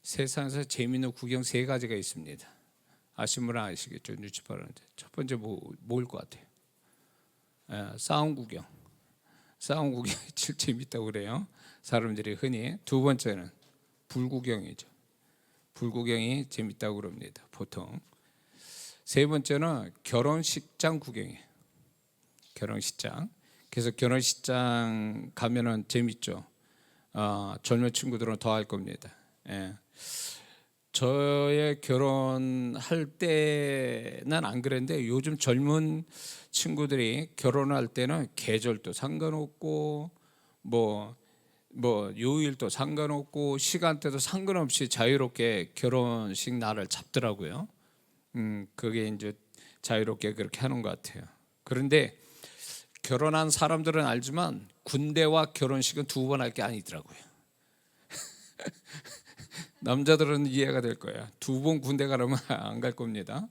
세상에서 재미있는 구경 세 가지가 있습니다. 아시는 분은 아시겠죠? 뉴스바라는데 첫 번째 뭐일 것 같아요? 싸움 구경. 싸움 구경이 제일 재밌다고 그래요. 사람들이 흔히. 두 번째는 불구경이죠. 불구경이 재밌다고 그럽니다. 보통. 세 번째는 결혼식장 구경이에요. 결혼식장. 그래서 결혼식장 가면은 재밌죠. 젊은 친구들은 더 할 겁니다. 저의 결혼할 때는 안 그랬는데 요즘 젊은 친구들이 결혼할 때는 계절도 상관없고 뭐 요일도 상관없고 시간대도 상관없이 자유롭게 결혼식 날을 잡더라고요. 그게 이제 자유롭게 그렇게 하는 것 같아요. 그런데 결혼한 사람들은 알지만 군대와 결혼식은 두 번 할 게 아니더라고요. 남자들은 이해가 될 거예요. 두 번 군대 가려면 안 갈 겁니다.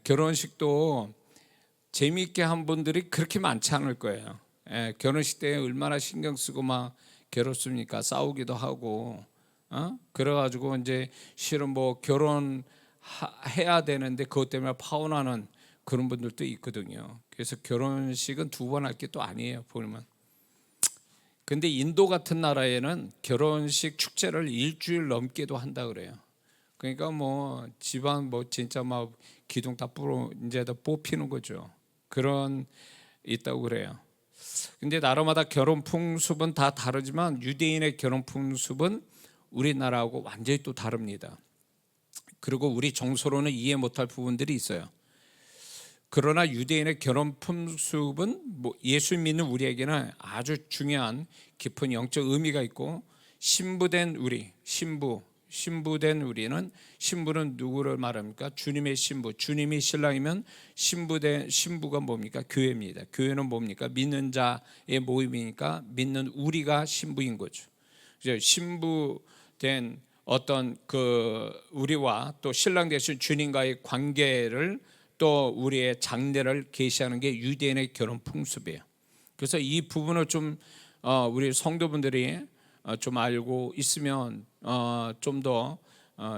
결혼식도 재미있게 한 분들이 그렇게 많지 않을 거예요. 결혼식 때 얼마나 신경 쓰고 막 괴롭습니까? 싸우기도 하고, 그래가지고 이제 실은 뭐 결혼해야 되는데 그것 때문에 파혼하는 그런 분들도 있거든요. 그래서 결혼식은 두 번 할 게 또 아니에요, 보면. 근데 인도 같은 나라에는 결혼식 축제를 일주일 넘게도 한다 그래요. 그러니까 뭐 집안 뭐 진짜 막 기둥 다 뿌려 이제 다 뽑히는 거죠. 그런 있다고 그래요. 근데 나라마다 결혼 풍습은 다 다르지만 유대인의 결혼 풍습은 우리나라하고 완전히 또 다릅니다. 그리고 우리 정서로는 이해 못할 부분들이 있어요. 그러나 유대인의 결혼 풍습은 예수 믿는 우리에게는 아주 중요한 깊은 영적 의미가 있고, 신부된 우리, 신부된 우리는, 신부는 누구를 말합니까? 주님의 신부. 주님이 신랑이면 신부가 뭡니까? 교회입니다. 교회는 뭡니까? 믿는 자의 모임이니까 믿는 우리가 신부인 거죠. 신부된 어떤 그 우리와 또 신랑 되신 주님과의 관계를 또 우리의 장례를 계시하는 게 유대인의 결혼 풍습이에요. 그래서 이 부분을 좀 우리 성도분들이 좀 알고 있으면 좀 더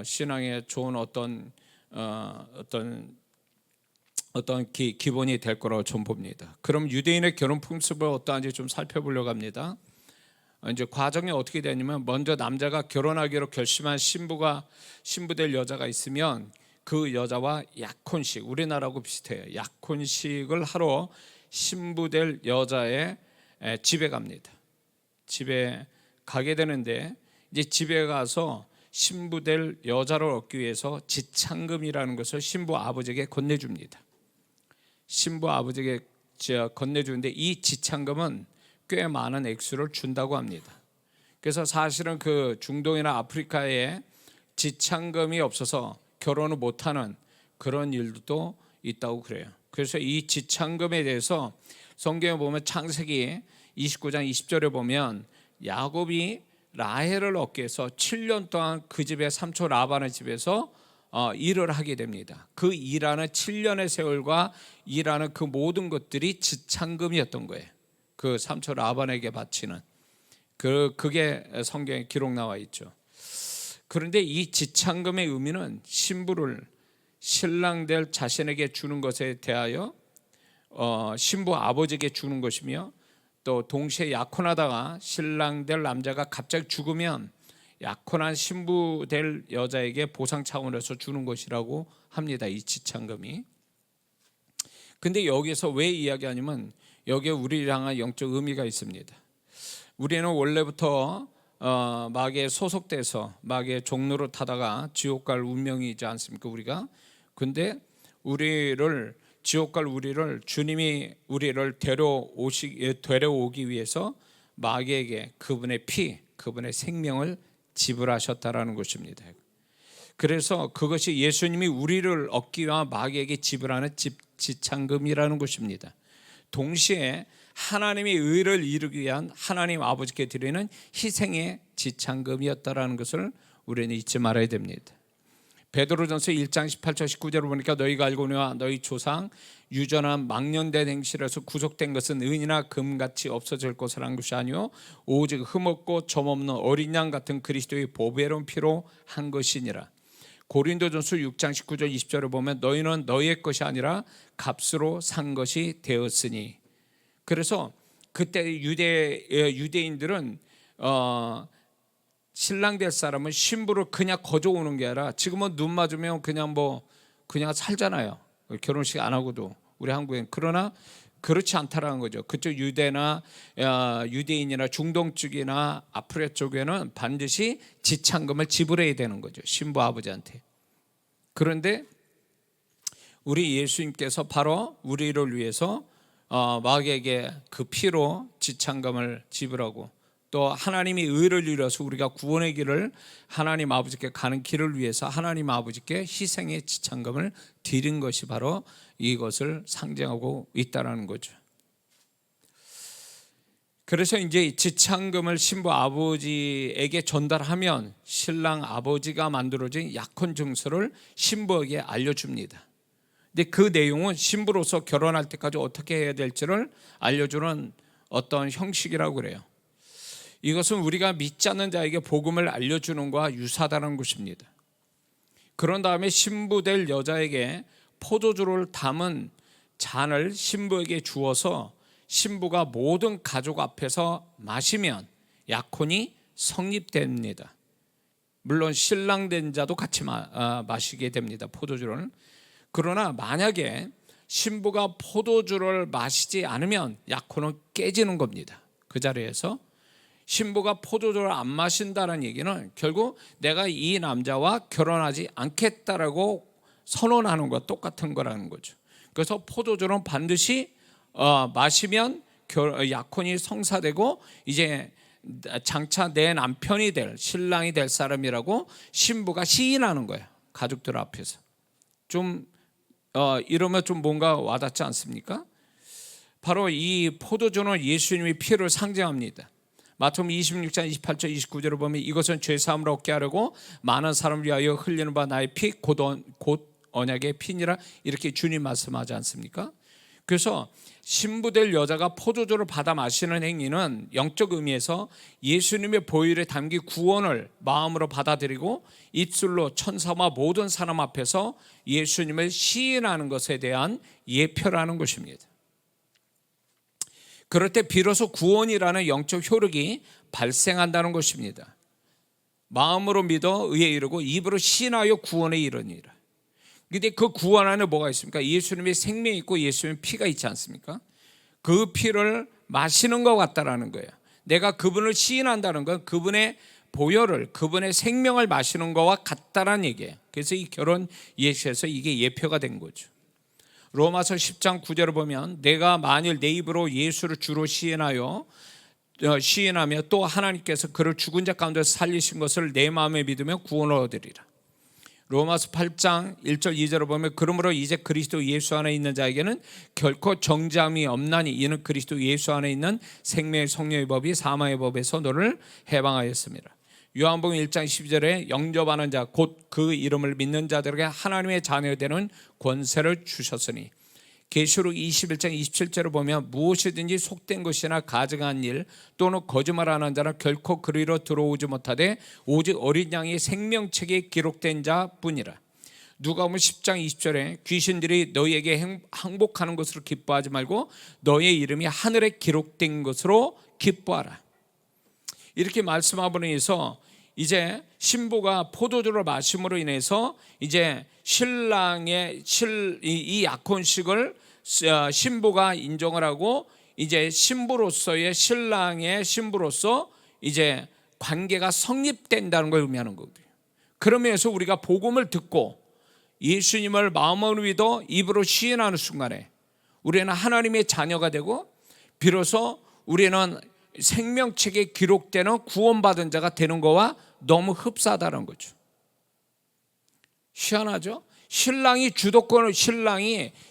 신앙에 좋은 어떤 기본이 될 거라고 좀 봅니다. 그럼 유대인의 결혼 풍습을 어떠한지 좀 살펴보려고 합니다. 이제 과정이 어떻게 되냐면, 먼저 남자가 결혼하기로 결심한 신부될 여자가 있으면 그 여자와 약혼식, 우리나라하고 비슷해요. 약혼식을 하러 신부될 여자의 집에 갑니다. 집에 가게 되는데, 이제 집에 가서 신부될 여자를 얻기 위해서 지창금이라는 것을 신부 아버지에게 건네줍니다. 신부 아버지에게 건네주는데 이 지창금은 꽤 많은 액수를 준다고 합니다. 그래서 사실은 그 중동이나 아프리카에 지창금이 없어서 결혼을 못하는 그런 일도 있다고 그래요. 그래서 이 지창금에 대해서 성경에 보면 창세기 29장 20절에 보면 야곱이 라헬을 얻기 위해서 7년 동안 그 집의 삼촌 라반의 집에서 일을 하게 됩니다. 그 일하는 7년의 세월과 일하는 그 모든 것들이 지창금이었던 거예요. 그 삼촌 라반에게 바치는 그게 성경에 기록 나와 있죠. 그런데 이 지창금의 의미는 신부를 신랑 될 자신에게 주는 것에 대하여 신부 아버지에게 주는 것이며, 또 동시에 약혼하다가 신랑 될 남자가 갑자기 죽으면 약혼한 신부 될 여자에게 보상 차원에서 주는 것이라고 합니다. 이 지창금이. 근데 여기서 왜 이야기하냐면 여기에 우리를 향한 영적 의미가 있습니다. 우리는 원래부터 마귀에 소속돼서 마귀의 종로를 타다가 지옥 갈 운명이지 않습니까, 우리가? 근데 지옥 갈 우리를 주님이 우리를 데려오기 위해서 마귀에게 그분의 피, 그분의 생명을 지불하셨다라는 것입니다. 그래서 그것이 예수님이 우리를 얻기 위한 마귀에게 지불하는 지창금이라는 것입니다. 동시에 하나님의 의를 이루기 위한 하나님 아버지께 드리는 희생의 지창금이었다라는 것을 우리는 잊지 말아야 됩니다. 베드로전서 1장 18절 19절을 보니까 너희가 알거니와 너희 조상 유전한 망령된 행실에서 구속된 것은 은이나 금같이 없어질 것을 한 것이 아니요 오직 흠없고 점없는 어린 양 같은 그리스도의 보배로운 피로 한 것이니라. 고린도전서 6장 19절 20절을 보면 너희는 너희의 것이 아니라 값으로 산 것이 되었으니. 그래서 그때 유대인들은 신랑 될 사람은 신부를 그냥 거저오는 게 아니라, 지금은 눈 맞으면 그냥 그냥 살잖아요. 결혼식 안 하고도 우리 한국엔. 그러나 그렇지 않다라는 거죠. 그쪽 유대인이나 중동 쪽이나 아프리카 쪽에는 반드시 지참금을 지불해야 되는 거죠, 신부 아버지한테. 그런데 우리 예수님께서 바로 우리를 위해서 마귀에게 그 피로 지참금을 지불하고, 또 하나님이 의를 이루어서 우리가 구원의 길을 하나님 아버지께 가는 길을 위해서 하나님 아버지께 희생의 지참금을 드린 것이 바로 이것을 상징하고 있다는 거죠. 그래서 이제 지참금을 신부 아버지에게 전달하면 신랑 아버지가 만들어진 약혼 증서를 신부에게 알려줍니다. 근데 그 내용은 신부로서 결혼할 때까지 어떻게 해야 될지를 알려주는 어떤 형식이라고 그래요. 이것은 우리가 믿지 않는 자에게 복음을 알려주는 것과 유사하다는 것입니다. 그런 다음에 신부될 여자에게 포도주를 담은 잔을 신부에게 주어서 신부가 모든 가족 앞에서 마시면 약혼이 성립됩니다. 물론 신랑 된 자도 같이 마시게 됩니다, 포도주를. 그러나 만약에 신부가 포도주를 마시지 않으면 약혼은 깨지는 겁니다. 그 자리에서 신부가 포도주를 안 마신다는 얘기는 결국 내가 이 남자와 결혼하지 않겠다라고 선언하는 것과 똑같은 거라는 거죠. 그래서 포도주는 반드시 마시면 약혼이 성사되고 이제 장차 내 남편이 될, 신랑이 될 사람이라고 신부가 시인하는 거예요, 가족들 앞에서. 좀 이러면 좀 뭔가 와닿지 않습니까? 바로 이 포도주는 예수님의 피를 상징합니다. 마태복음 26장 28절 29절을 보면 이것은 죄사함을 얻게 하려고 많은 사람을 위하여 흘리는 바 나의 피 곧 언약의 피니라, 이렇게 주님 말씀하지 않습니까? 그래서 신부될 여자가 포도주를 받아 마시는 행위는 영적 의미에서 예수님의 보혈에 담긴 구원을 마음으로 받아들이고 입술로 천사와 모든 사람 앞에서 예수님을 시인하는 것에 대한 예표라는 것입니다. 그럴 때 비로소 구원이라는 영적 효력이 발생한다는 것입니다. 마음으로 믿어 의에 이르고 입으로 시인하여 구원에 이르니라. 그런데 그 구원 안에 뭐가 있습니까? 예수님의 생명이 있고 예수님의 피가 있지 않습니까? 그 피를 마시는 것 같다라는 거예요. 내가 그분을 시인한다는 건 그분의 보혈을, 그분의 생명을 마시는 것과 같다라는 얘기예요. 그래서 이 결혼 예시에서 이게 예표가 된 거죠. 로마서 10장 9절을 보면 내가 만일 내 입으로 예수를 주로 시인하며 또 하나님께서 그를 죽은 자 가운데서 살리신 것을 내 마음에 믿으면 구원을 얻으리라. 로마서 8장 1절 2절을 보면 그러므로 이제 그리스도 예수 안에 있는 자에게는 결코 정죄함이 없나니 이는 그리스도 예수 안에 있는 생명의 성령의 법이 사망의 법에서 너를 해방하였습니다. 요한복음 1장 12절에 영접하는 자 곧 그 이름을 믿는 자들에게 하나님의 자녀되는 권세를 주셨으니, 계시록 21장 27절을 보면 무엇이든지 속된 것이나 가증한 일 또는 거짓말하는 자는 결코 그리로 들어오지 못하되 오직 어린 양의 생명책에 기록된 자뿐이라. 누가복음 10장 20절에 귀신들이 너희에게 항복하는 것으로 기뻐하지 말고 너희의 이름이 하늘에 기록된 것으로 기뻐하라. 이렇게 말씀함으로 인해서 이제 신부가 포도주를 마심으로 인해서 이제 신랑의 이 약혼식을 신부가 인정을 하고 이제 신부로서의 신랑의 신부로서 이제 관계가 성립된다는 걸 의미하는 거거든요. 그러면서 우리가 복음을 듣고 예수님을 마음으로 믿어 입으로 시인하는 순간에 우리는 하나님의 자녀가 되고 비로소 우리는 생명책에 기록되는 구원받은 자가 되는 거와 너무 흡사하다는 거죠. 희한하죠? 신랑이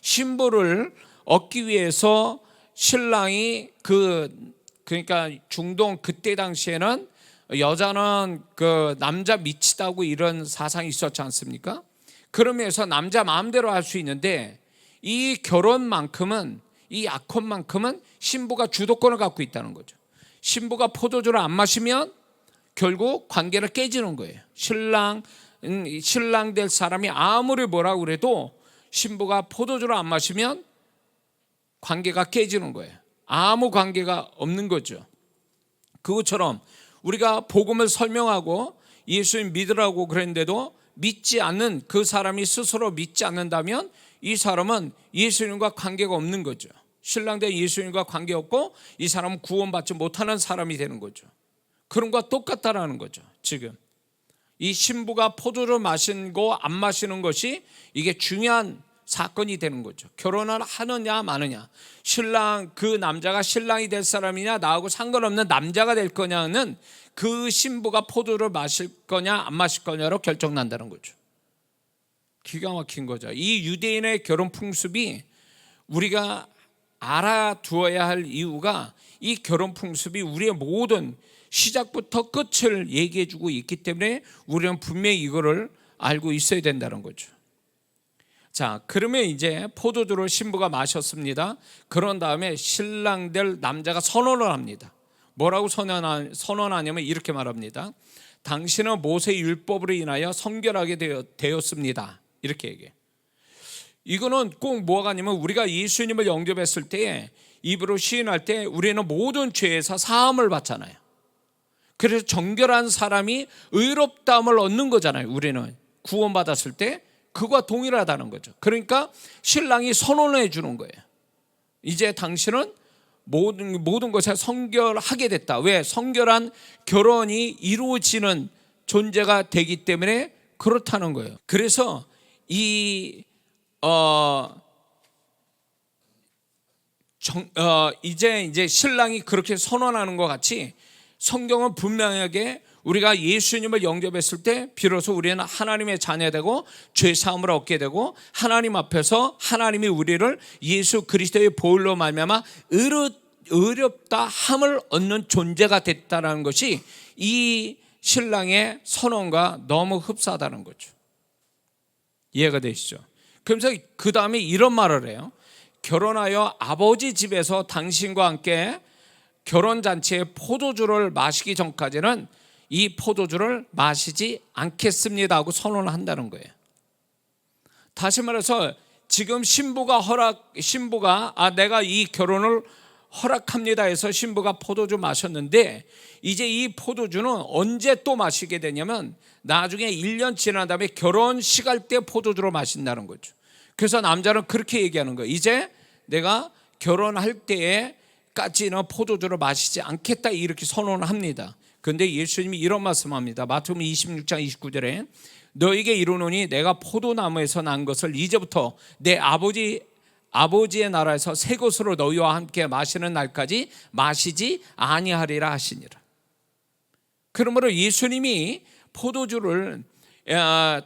신부를 얻기 위해서 신랑이 그러니까 중동 그때 당시에는 여자는 그 남자 미치다고 이런 사상이 있었지 않습니까? 그러면서 남자 마음대로 할 수 있는데 이 결혼만큼은, 이 약혼만큼은 신부가 주도권을 갖고 있다는 거죠. 신부가 포도주를 안 마시면 결국 관계는 깨지는 거예요. 신랑 될 사람이 아무리 뭐라고 그래도 신부가 포도주를 안 마시면 관계가 깨지는 거예요. 아무 관계가 없는 거죠. 그것처럼 우리가 복음을 설명하고 예수님 믿으라고 그랬는데도 믿지 않는 그 사람이 스스로 믿지 않는다면 이 사람은 예수님과 관계가 없는 거죠. 신랑 된 예수님과 관계없고 이 사람은 구원받지 못하는 사람이 되는 거죠. 그런 것과 똑같다라는 거죠. 지금 이 신부가 포도를 마신 거 안 마시는 것이 이게 중요한 사건이 되는 거죠. 결혼을 하느냐 마느냐, 신랑, 그 남자가 신랑이 될 사람이냐 나하고 상관없는 남자가 될 거냐는 그 신부가 포도를 마실 거냐 안 마실 거냐로 결정난다는 거죠. 기가 막힌 거죠. 이 유대인의 결혼 풍습이 우리가 알아두어야 할 이유가, 이 결혼 풍습이 우리의 모든 시작부터 끝을 얘기해 주고 있기 때문에 우리는 분명히 이거를 알고 있어야 된다는 거죠. 자, 그러면 이제 포도주를 신부가 마셨습니다. 그런 다음에 신랑 될 남자가 선언을 합니다. 뭐라고 선언하냐면 이렇게 말합니다. 당신은 모세의 율법으로 인하여 성결하게 되었습니다. 이렇게 얘기해요. 이거는 꼭 뭐가 아니면 우리가 예수님을 영접했을 때, 입으로 시인할 때 우리는 모든 죄에서 사함을 받잖아요. 그래서 정결한 사람이 의롭다함을 얻는 거잖아요. 우리는 구원받았을 때 그와 동일하다는 거죠. 그러니까 신랑이 선언해 주는 거예요. 이제 당신은 모든 것에 성결하게 됐다. 왜? 성결한 결혼이 이루어지는 존재가 되기 때문에 그렇다는 거예요. 그래서 이제 신랑이 그렇게 선언하는 것 같이 성경은 분명하게 우리가 예수님을 영접했을 때 비로소 우리는 하나님의 자녀되고 죄사함을 얻게 되고 하나님 앞에서 하나님이 우리를 예수 그리스도의 보혈로 말미암아 의롭다 함을 얻는 존재가 됐다는 것이 이 신랑의 선언과 너무 흡사하다는 거죠. 이해가 되시죠? 그러면서 그 다음에 이런 말을 해요. 결혼하여 아버지 집에서 당신과 함께 결혼잔치에 포도주를 마시기 전까지는 이 포도주를 마시지 않겠습니다 하고 선언을 한다는 거예요. 다시 말해서 지금 신부가 내가 이 결혼을 허락합니다 해서 신부가 포도주 마셨는데, 이제 이 포도주는 언제 또 마시게 되냐면 나중에 1년 지난 다음에 결혼식 때 포도주를 마신다는 거죠. 그래서 남자는 그렇게 얘기하는 거예요. 이제 내가 결혼할 때에까지는 포도주를 마시지 않겠다 이렇게 선언을 합니다. 그런데 예수님이 이런 말씀합니다. 마태복음 26장 29절에 너에게 이르노니 내가 포도나무에서 난 것을 이제부터 내 아버지의 나라에서 새 것으로 너희와 함께 마시는 날까지 마시지 아니하리라 하시니라. 그러므로 예수님이 포도주를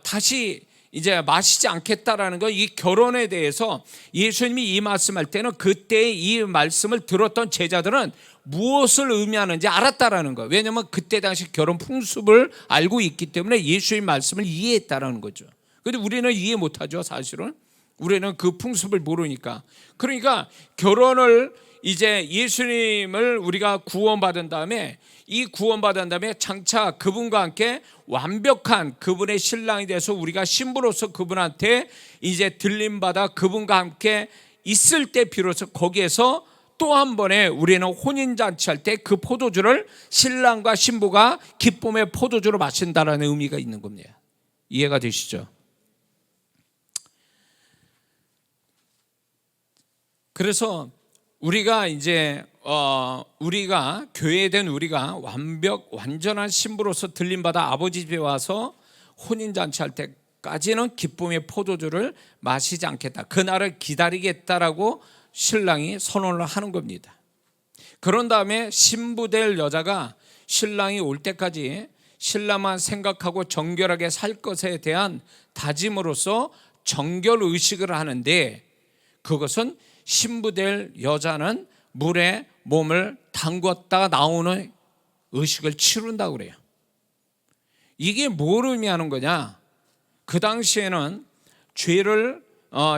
다시 이제 마시지 않겠다라는 거, 이 결혼에 대해서 예수님이 이 말씀할 때는 그때 이 말씀을 들었던 제자들은 무엇을 의미하는지 알았다라는 거예요. 왜냐하면 그때 당시 결혼 풍습을 알고 있기 때문에 예수님 말씀을 이해했다라는 거죠. 그런데 우리는 이해 못하죠. 사실은 우리는 그 풍습을 모르니까. 그러니까 결혼을 이제 예수님을 우리가 구원받은 다음에, 이 구원받은 다음에 장차 그분과 함께 완벽한 그분의 신랑이 돼서 우리가 신부로서 그분한테 이제 들림받아 그분과 함께 있을 때 비로소 거기에서 또 한 번에 우리는 혼인잔치 할 때 그 포도주를 신랑과 신부가 기쁨의 포도주로 마신다라는 의미가 있는 겁니다. 이해가 되시죠? 그래서 우리가 이제 우리가 교회된 우리가 완전한 신부로서 들림받아 아버지 집에 와서 혼인잔치 할 때까지는 기쁨의 포도주를 마시지 않겠다, 그날을 기다리겠다라고 신랑이 선언을 하는 겁니다. 그런 다음에 신부될 여자가 신랑이 올 때까지 신랑만 생각하고 정결하게 살 것에 대한 다짐으로써 정결 의식을 하는데, 그것은 신부될 여자는 물에 몸을 담궜다가 나오는 의식을 치룬다고 그래요. 이게 뭘 의미하는 거냐? 그 당시에는 죄를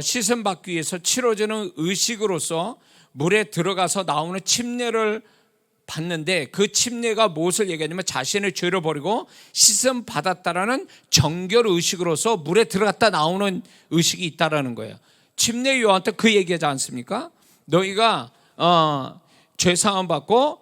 씻음 받기 위해서 치러지는 의식으로서 물에 들어가서 나오는 침례를 받는데, 그 침례가 무엇을 얘기하냐면 자신의 죄를 버리고 씻음 받았다라는 정결 의식으로서 물에 들어갔다 나오는 의식이 있다라는 거예요. 침례 요한 때 그 얘기하지 않습니까? 너희가 죄 사함 받고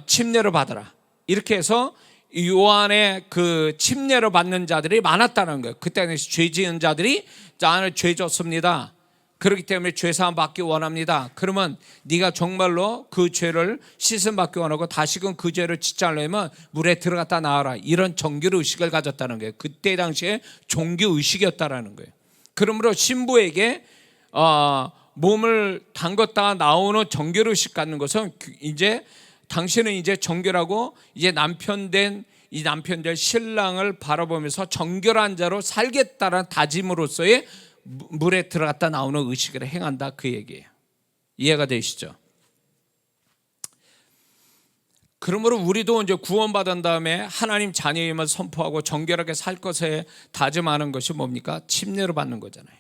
침례를 받아라. 이렇게 해서 요한의 그 침례를 받는 자들이 많았다는 거예요. 그때는 죄 지은 자들이 나는 죄 졌습니다, 그렇기 때문에 죄사함 받기 원합니다. 그러면 네가 정말로 그 죄를 씻음 받기 원하고 다시금 그 죄를 짓지 않으려면 물에 들어갔다 나와라. 이런 정규 의식을 가졌다는 거예요. 그때 당시에 종교 의식이었다라는 거예요. 그러므로 신부에게 몸을 담갔다 나오는 정규 의식 갖는 것은 이제 당신은 이제 정결하고 이제 남편 될 신랑을 바라보면서 정결한 자로 살겠다라는 다짐으로서의 물에 들어갔다 나오는 의식을 행한다, 그 얘기예요. 이해가 되시죠? 그러므로 우리도 이제 구원받은 다음에 하나님 자녀임을 선포하고 정결하게 살 것에 다짐하는 것이 뭡니까? 침례를 받는 거잖아요.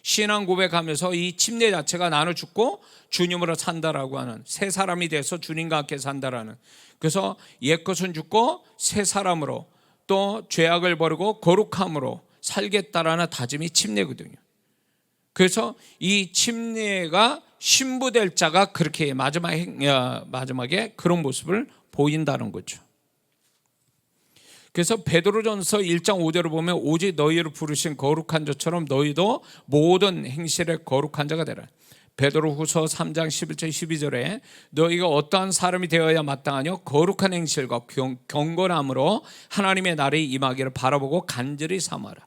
신앙 고백하면서 이 침례 자체가 나는 죽고 주님으로 산다라고 하는, 새 사람이 돼서 주님과 함께 산다라는, 그래서 옛것은 죽고 새 사람으로 또 죄악을 버리고 거룩함으로 살겠다라는 다짐이 침례거든요. 그래서 이 침례가 신부될 자가 그렇게 마지막에 그런 모습을 보인다는 거죠. 그래서 베드로전서 1장 5절을 보면 오직 너희를 부르신 거룩한 자처럼 너희도 모든 행실에 거룩한 자가 되라. 베드로후서 3장 11절 12절에 너희가 어떠한 사람이 되어야 마땅하뇨? 거룩한 행실과 경건함으로 하나님의 날이 임하기를 바라보고 간절히 삼아라.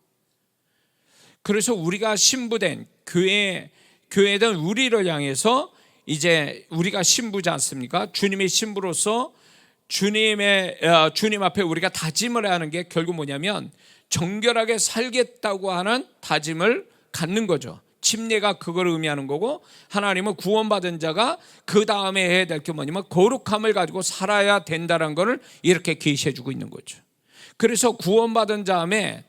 그래서 우리가 신부된 교회된 우리를 향해서 이제 우리가 신부지 않습니까? 주님의 신부로서 주님 앞에 우리가 다짐을 하는 게 결국 뭐냐면 정결하게 살겠다고 하는 다짐을 갖는 거죠. 침례가 그걸 의미하는 거고, 하나님은 구원받은 자가 그 다음에 해야 될 게 뭐냐면 거룩함을 가지고 살아야 된다는 것을 이렇게 계시해 주고 있는 거죠. 그래서 구원받은 자의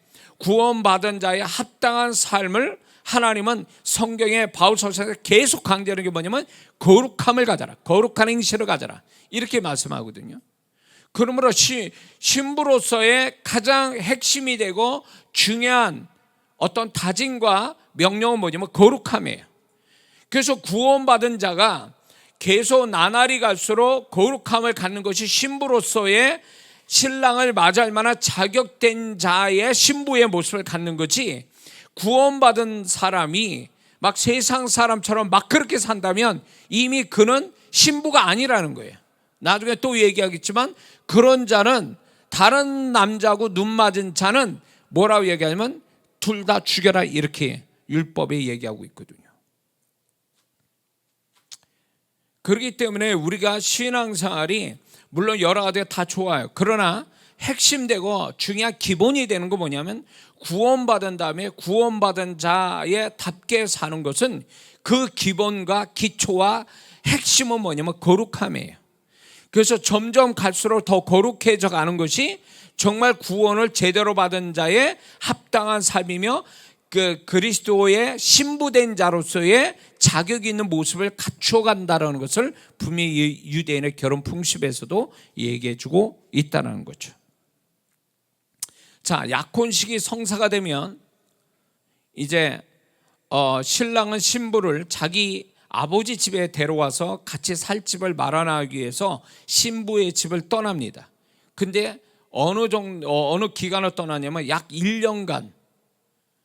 합당한 삶을 하나님은 성경에 바울서에서 계속 강조하는 게 뭐냐면 거룩함을 가져라, 거룩한 행실을 가져라, 이렇게 말씀하거든요. 그러므로 신부로서의 가장 핵심이 되고 중요한 어떤 다짐과 명령은 뭐냐면 거룩함이에요. 그래서 구원받은 자가 계속 나날이 갈수록 거룩함을 갖는 것이 신부로서의 신랑을 맞이할 만한 자격된 자의 신부의 모습을 갖는 거지, 구원받은 사람이 막 세상 사람처럼 막 그렇게 산다면 이미 그는 신부가 아니라는 거예요. 나중에 또 얘기하겠지만 그런 자는, 다른 남자하고 눈 맞은 자는 뭐라고 얘기하냐면 둘 다 죽여라, 이렇게 율법에 얘기하고 있거든요. 그렇기 때문에 우리가 신앙생활이 물론 여러 가지가 다 좋아요. 그러나 핵심되고 중요한 기본이 되는 거 뭐냐면 구원받은 다음에 구원받은 자에 답게 사는 것은 그 기본과 기초와 핵심은 뭐냐면 거룩함이에요. 그래서 점점 갈수록 더 거룩해져 가는 것이 정말 구원을 제대로 받은 자의 합당한 삶이며 그 그리스도의 신부된 자로서의 자격 있는 모습을 갖춰간다는 것을 분명히 유대인의 결혼 풍습에서도 얘기해 주고 있다는 거죠. 자, 약혼식이 성사가 되면 이제 신랑은 신부를 자기 아버지 집에 데려와서 같이 살 집을 마련하기 위해서 신부의 집을 떠납니다. 근데 어느 기간을 떠나냐면 약 1년간,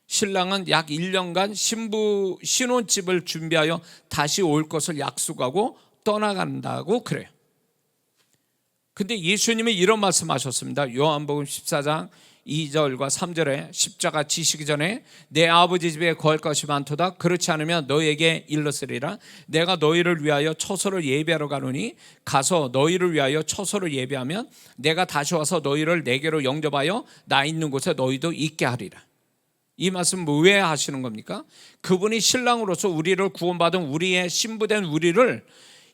신랑은 약 1년간 신부 신혼집을 준비하여 다시 올 것을 약속하고 떠나간다고 그래요. 근데 예수님이 이런 말씀하셨습니다. 요한복음 14장 2절과 3절에 십자가 지시기 전에 내 아버지 집에 거할 것이 많도다. 그렇지 않으면 너에게 일렀으리라. 내가 너희를 위하여 처소를 예비하러 가노니 가서 너희를 위하여 처소를 예비하면 내가 다시 와서 너희를 내게로 영접하여 나 있는 곳에 너희도 있게 하리라. 이 말씀 왜 하시는 겁니까? 그분이 신랑으로서 우리를 구원받은 우리의 신부된 우리를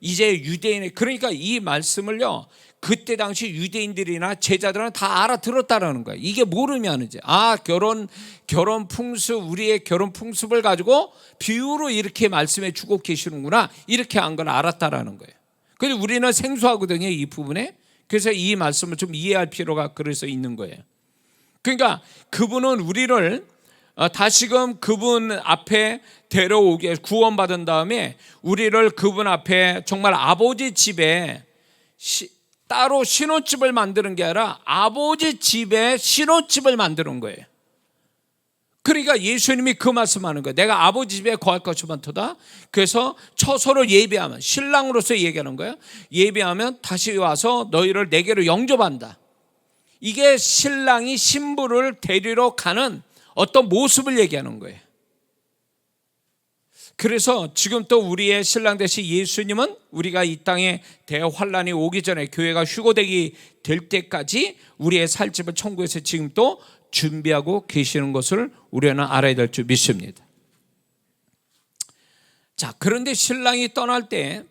이제 유대인의, 그러니까 이 말씀을요 그때 당시 유대인들이나 제자들은 다 알아들었다라는 거예요. 이게 뭘 의미하는지. 결혼 풍습, 우리의 결혼 풍습을 가지고 비유로 이렇게 말씀해 주고 계시는구나, 이렇게 한 걸 알았다라는 거예요. 그래서 우리는 생소하거든요, 이 부분에. 그래서 이 말씀을 좀 이해할 필요가 그래서 있는 거예요. 그러니까 그분은 우리를 다시금 그분 앞에 데려오게, 구원받은 다음에 우리를 그분 앞에 정말 아버지 집에 따로 신혼집을 만드는 게 아니라 아버지 집에 신혼집을 만드는 거예요. 그러니까 예수님이 그 말씀하는 거예요. 내가 아버지 집에 거할 것이면토다. 그래서 처소로 예배하면, 신랑으로서 얘기하는 거예요. 예배하면 다시 와서 너희를 내게로 영접한다. 이게 신랑이 신부를 데리러 가는 어떤 모습을 얘기하는 거예요. 그래서 지금 또 우리의 신랑 되신 예수님은 우리가 이 땅에 대환란이 오기 전에, 교회가 휴거되기 될 때까지 우리의 살 집을 천국에서 지금 또 준비하고 계시는 것을 우리는 알아야 될 줄 믿습니다. 자, 그런데 신랑이 떠날 때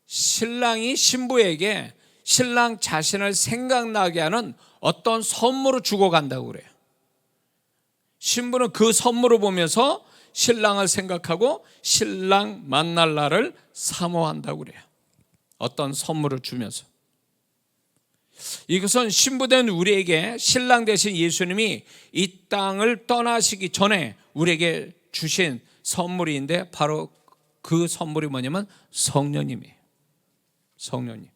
신랑이 신부에게 신랑 자신을 생각나게 하는 어떤 선물을 주고 간다고 그래요. 신부는 그 선물을 보면서 신랑을 생각하고 신랑 만날 날을 사모한다고 그래요. 어떤 선물을 주면서. 이것은 신부된 우리에게 신랑 되신 예수님이 이 땅을 떠나시기 전에 우리에게 주신 선물인데, 바로 그 선물이 뭐냐면 성령님이에요. 성령님.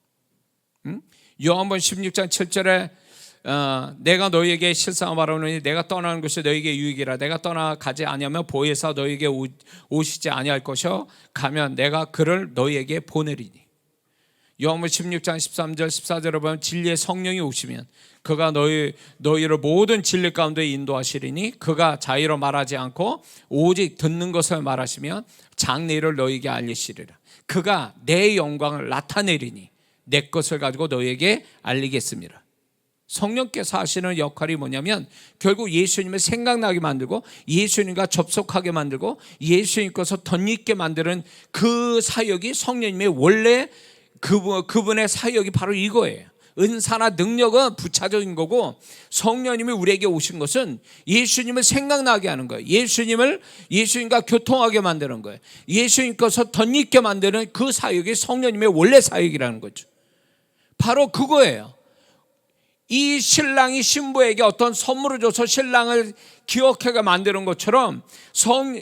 요한복음 16장 7절에 내가 너희에게 실상을 말하노니 내가 떠나는 것이 너희에게 유익이라. 내가 떠나가지 아니하면 보혜사 너희에게 오시지 아니할 것이요 가면 내가 그를 너희에게 보내리니. 요한복음 16장 13절 14절을 보면 진리의 성령이 오시면 그가 너희를 모든 진리 가운데 인도하시리니 그가 자의로 말하지 않고 오직 듣는 것을 말하시면 장래를 너희에게 알리시리라. 그가 내 영광을 나타내리니 내 것을 가지고 너희에게 알리겠습니다. 성령께서 하시는 역할이 뭐냐면 결국 예수님을 생각나게 만들고 예수님과 접속하게 만들고 예수님 것을 덧입게 만드는 그 사역이 성령님의 원래 그분의 사역이 바로 이거예요. 은사나 능력은 부차적인 거고, 성령님이 우리에게 오신 것은 예수님을 생각나게 하는 거예요. 예수님과 교통하게 만드는 거예요. 예수님 것을 덧입게 만드는 그 사역이 성령님의 원래 사역이라는 거죠. 바로 그거예요. 이 신랑이 신부에게 어떤 선물을 줘서 신랑을 기억하게 만드는 것처럼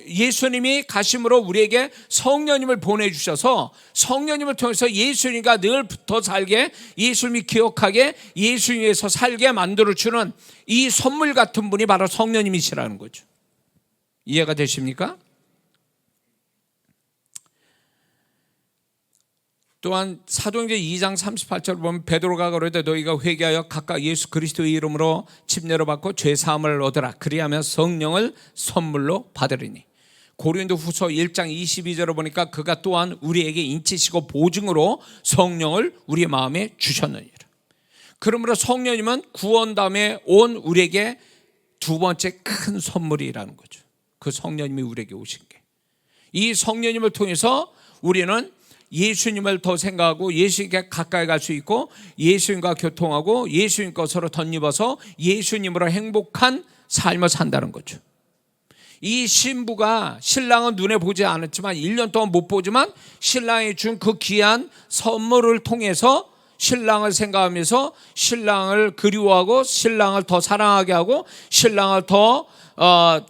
예수님이 가심으로 우리에게 성령님을 보내주셔서 성령님을 통해서 예수님과 늘 붙어 살게, 예수님이 기억하게, 예수님에서 살게 만들어주는 이 선물 같은 분이 바로 성령님이시라는 거죠. 이해가 되십니까? 또한 사도행전 2장 38절을 보면 베드로가 가로되 너희가 회개하여 각각 예수 그리스도의 이름으로 침례를 받고 죄사함을 얻으라. 그리하면 성령을 선물로 받으리니. 고린도후서 1장 22절을 보니까 그가 또한 우리에게 인치시고 보증으로 성령을 우리의 마음에 주셨느니라. 그러므로 성령님은 구원 다음에 온 우리에게 두 번째 큰 선물이라는 거죠. 그 성령님이 우리에게 오신 게, 이 성령님을 통해서 우리는 예수님을 더 생각하고 예수님께 가까이 갈 수 있고 예수님과 교통하고 예수님 것으로 덧입어서 예수님으로 행복한 삶을 산다는 거죠. 이 신부가 신랑은 눈에 보지 않았지만 1년 동안 못 보지만 신랑이 준 그 귀한 선물을 통해서 신랑을 생각하면서 신랑을 그리워하고 신랑을 더 사랑하게 하고 신랑을 더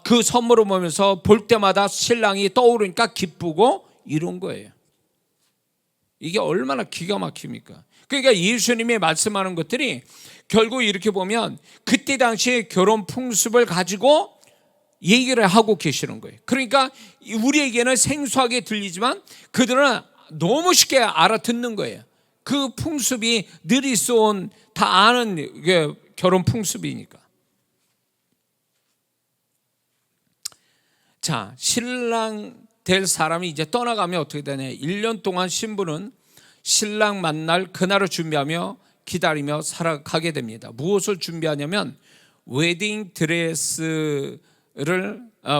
그 선물을 보면서 볼 때마다 신랑이 떠오르니까 기쁘고 이런 거예요. 이게 얼마나 기가 막힙니까? 그러니까 예수님이 말씀하는 것들이 결국 이렇게 보면 그때 당시의 결혼 풍습을 가지고 얘기를 하고 계시는 거예요. 그러니까 우리에게는 생소하게 들리지만 그들은 너무 쉽게 알아듣는 거예요. 그 풍습이 늘 있어온, 다 아는 결혼 풍습이니까. 자, 신랑 될 사람이 이제 떠나가면 어떻게 되냐. 1년 동안 신부는 신랑 만날 그날을 준비하며 기다리며 살아가게 됩니다. 무엇을 준비하냐면 웨딩 드레스를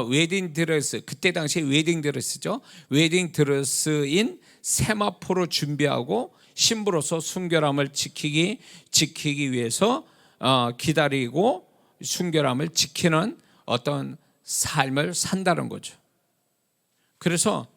웨딩 드레스, 그때 당시에 웨딩 드레스죠. 웨딩 드레스인 세마포로 준비하고 신부로서 순결함을 지키기 위해서 기다리고 순결함을 지키는 어떤 삶을 산다는 거죠. 그래서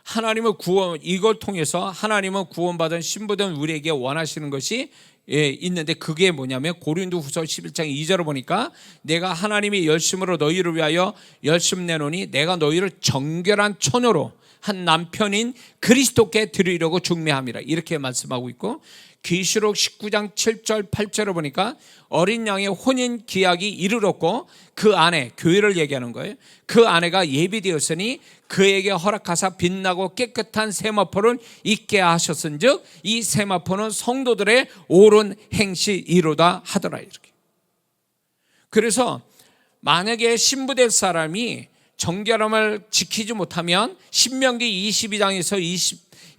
하나님의 이걸 통해서 하나님은 구원받은 신부된 우리에게 원하시는 것이 있는데, 그게 뭐냐면 고린도후서 11장 2절을 보니까 내가 하나님의 열심으로 너희를 위하여 열심 내노니 내가 너희를 정결한 처녀로 한 남편인 그리스도께 드리려고 중매함이라, 이렇게 말씀하고 있고, 계시록 19장 7절 8절을 보니까 어린 양의 혼인 기약이 이르렀고 그 아내, 교회를 얘기하는 거예요. 그 아내가 예비되었으니 그에게 허락하사 빛나고 깨끗한 세마포를 입게 하셨은즉 이 세마포는 성도들의 옳은 행실이로다 하더라, 이렇게. 그래서 만약에 신부될 사람이 정결함을 지키지 못하면 신명기 22장에서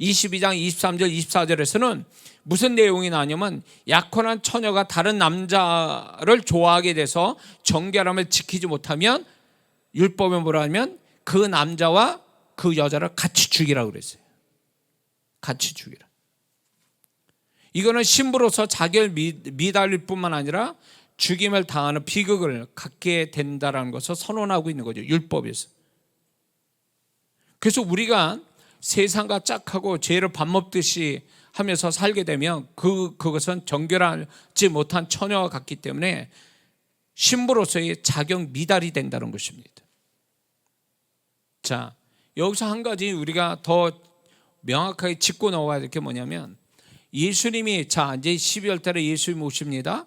22장 23절 24절에서는 무슨 내용이 나냐면, 약혼한 처녀가 다른 남자를 좋아하게 돼서 정결함을 지키지 못하면 율법에 뭐라 하면 그 남자와 그 여자를 같이 죽이라고 그랬어요. 같이 죽이라. 이거는 신부로서 자결 미달릴 뿐만 아니라 죽임을 당하는 비극을 갖게 된다는 것을 선언하고 있는 거죠, 율법에서. 그래서 우리가 세상과 짝하고 죄를 밥 먹듯이 하면서 살게 되면 그것은 정결하지 못한 처녀와 같기 때문에 신부로서의 자격 미달이 된다는 것입니다. 자, 여기서 한 가지 우리가 더 명확하게 짚고 넘어가야 될 게 뭐냐면, 예수님이, 자 이제 12월 달에 예수님 오십니다.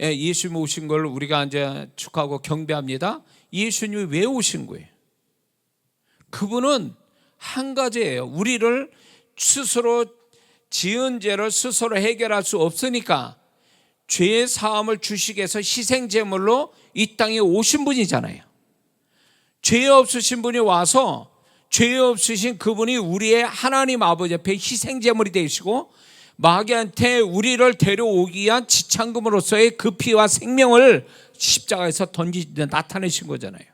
예수님 오신 걸 우리가 이제 축하하고 경배합니다. 예수님이 왜 오신 거예요? 그분은 한 가지예요. 우리를 스스로 지은 죄를 스스로 해결할 수 없으니까 죄의 사함을 주시기 위해서 희생제물로 이 땅에 오신 분이잖아요. 죄 없으신 분이 와서 죄 없으신 그분이 우리의 하나님 아버지 앞에 희생제물이 되시고 마귀한테 우리를 데려오기 위한 지참금으로서의 그 피와 생명을 십자가에서 나타내신 거잖아요.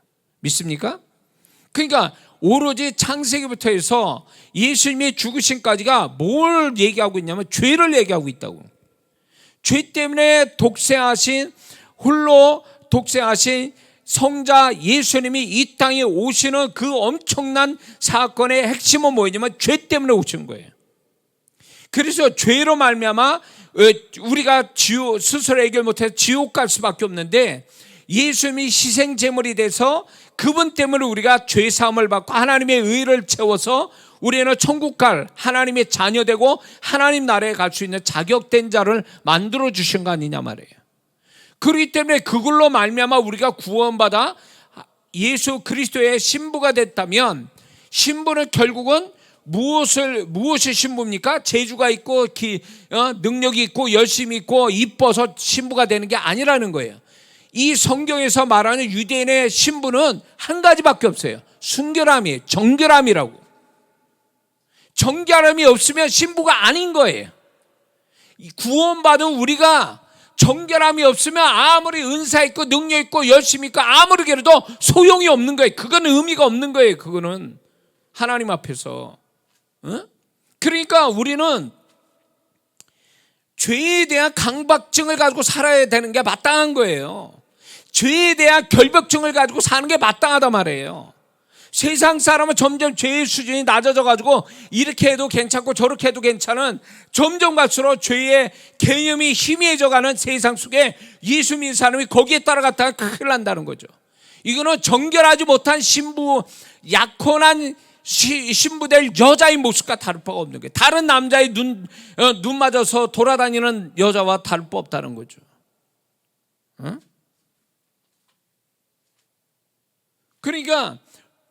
믿습니까? 그러니까 오로지 창세기부터 해서 예수님의 죽으심까지가 뭘 얘기하고 있냐면 죄를 얘기하고 있다고. 죄 때문에 홀로 독생하신 성자 예수님이 이 땅에 오시는 그 엄청난 사건의 핵심은 뭐냐면 죄 때문에 오신 거예요. 그래서 죄로 말미암아 우리가 스스로 해결 못해서 지옥 갈 수밖에 없는데, 예수님이 희생제물이 돼서 그분 때문에 우리가 죄사함을 받고 하나님의 의를 채워서 우리는 천국 갈 하나님의 자녀되고 하나님 나라에 갈 수 있는 자격된 자를 만들어 주신 거 아니냐 말이에요. 그렇기 때문에 그걸로 말미암아 우리가 구원받아 예수 그리스도의 신부가 됐다면, 신부는 결국은 무엇이 신부입니까? 재주가 있고 능력이 있고 열심이 있고 이뻐서 신부가 되는 게 아니라는 거예요. 이 성경에서 말하는 유대인의 신부는 한 가지밖에 없어요. 순결함이에요. 정결함이라고. 정결함이 없으면 신부가 아닌 거예요. 구원받은 우리가 정결함이 없으면 아무리 은사 있고 능력 있고 열심히 있고 아무리 그래도 소용이 없는 거예요. 그거는 의미가 없는 거예요. 그거는 하나님 앞에서. 그러니까 우리는 죄에 대한 강박증을 가지고 살아야 되는 게 마땅한 거예요. 죄에 대한 결벽증을 가지고 사는 게 마땅하단 말이에요. 세상 사람은 점점 죄의 수준이 낮아져 가지고 이렇게 해도 괜찮고 저렇게 해도 괜찮은, 점점 갈수록 죄의 개념이 희미해져 가는 세상 속에 예수 믿는 사람이 거기에 따라갔다가 큰일 난다는 거죠. 이거는 정결하지 못한 신부, 약혼한 신부될 여자의 모습과 다를 바가 없는 거예요. 다른 남자의 눈 맞아서 돌아다니는 여자와 다를 바 없다는 거죠. 그러니까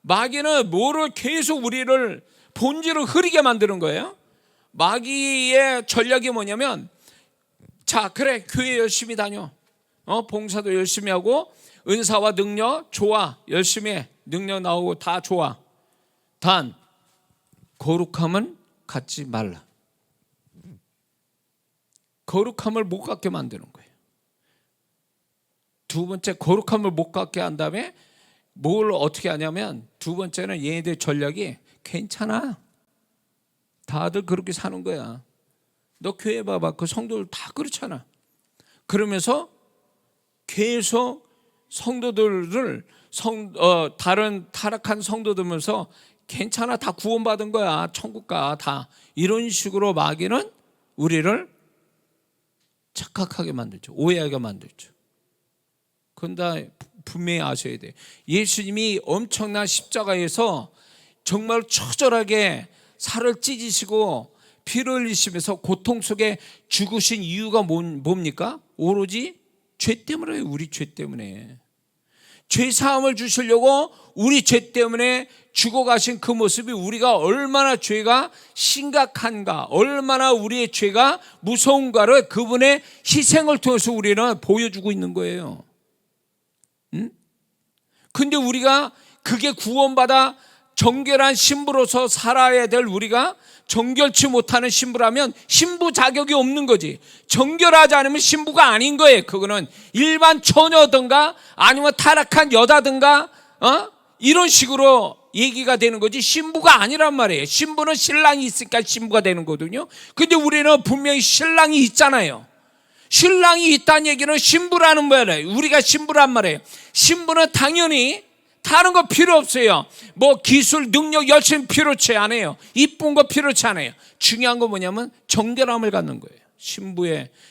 마귀는 뭐를 계속 우리를 본질을 흐리게 만드는 거예요. 마귀의 전략이 뭐냐면, 자 그래 교회 열심히 다녀, 봉사도 열심히 하고 은사와 능력 좋아, 열심히 해, 능력 나오고 다 좋아. 단 거룩함은 갖지 말라. 거룩함을 못 갖게 만드는 거예요. 두 번째, 거룩함을 못 갖게 한 다음에 뭘 어떻게 하냐면 두 번째는 얘네들 전략이 괜찮아. 다들 그렇게 사는 거야. 너 교회 봐봐. 그 성도들 다 그렇잖아. 그러면서 계속 성도들을 다른 타락한 성도들면서 괜찮아. 다 구원받은 거야. 천국 가. 다. 이런 식으로 마귀는 우리를 착각하게 만들죠. 오해하게 만들죠. 그건 다 분명히 아셔야 돼요. 예수님이 엄청난 십자가에서 정말 처절하게 살을 찢으시고 피를 흘리시면서 고통 속에 죽으신 이유가 뭡니까? 오로지 죄 때문에, 우리 죄 때문에. 죄 사함을 주시려고 우리 죄 때문에 죽어가신 그 모습이 우리가 얼마나 죄가 심각한가, 얼마나 우리의 죄가 무서운가를 그분의 희생을 통해서 우리는 보여주고 있는 거예요. 근데 우리가 그게 구원받아 정결한 신부로서 살아야 될 우리가 정결치 못하는 신부라면 신부 자격이 없는 거지. 정결하지 않으면 신부가 아닌 거예요. 그거는 일반 처녀든가 아니면 타락한 여자든가 이런 식으로 얘기가 되는 거지 신부가 아니란 말이에요. 신부는 신랑이 있으니까 신부가 되는 거거든요. 근데 우리는 분명히 신랑이 있잖아요. 신랑이 있다는 얘기는 신부라는 말이에요. 우리가 신부란 말이에요. 신부는 당연히 다른 거 필요 없어요. 뭐 기술, 능력, 열심히 필요치 않아요. 이쁜 거 필요치 않아요. 중요한 건 뭐냐면 정결함을 갖는 거예요.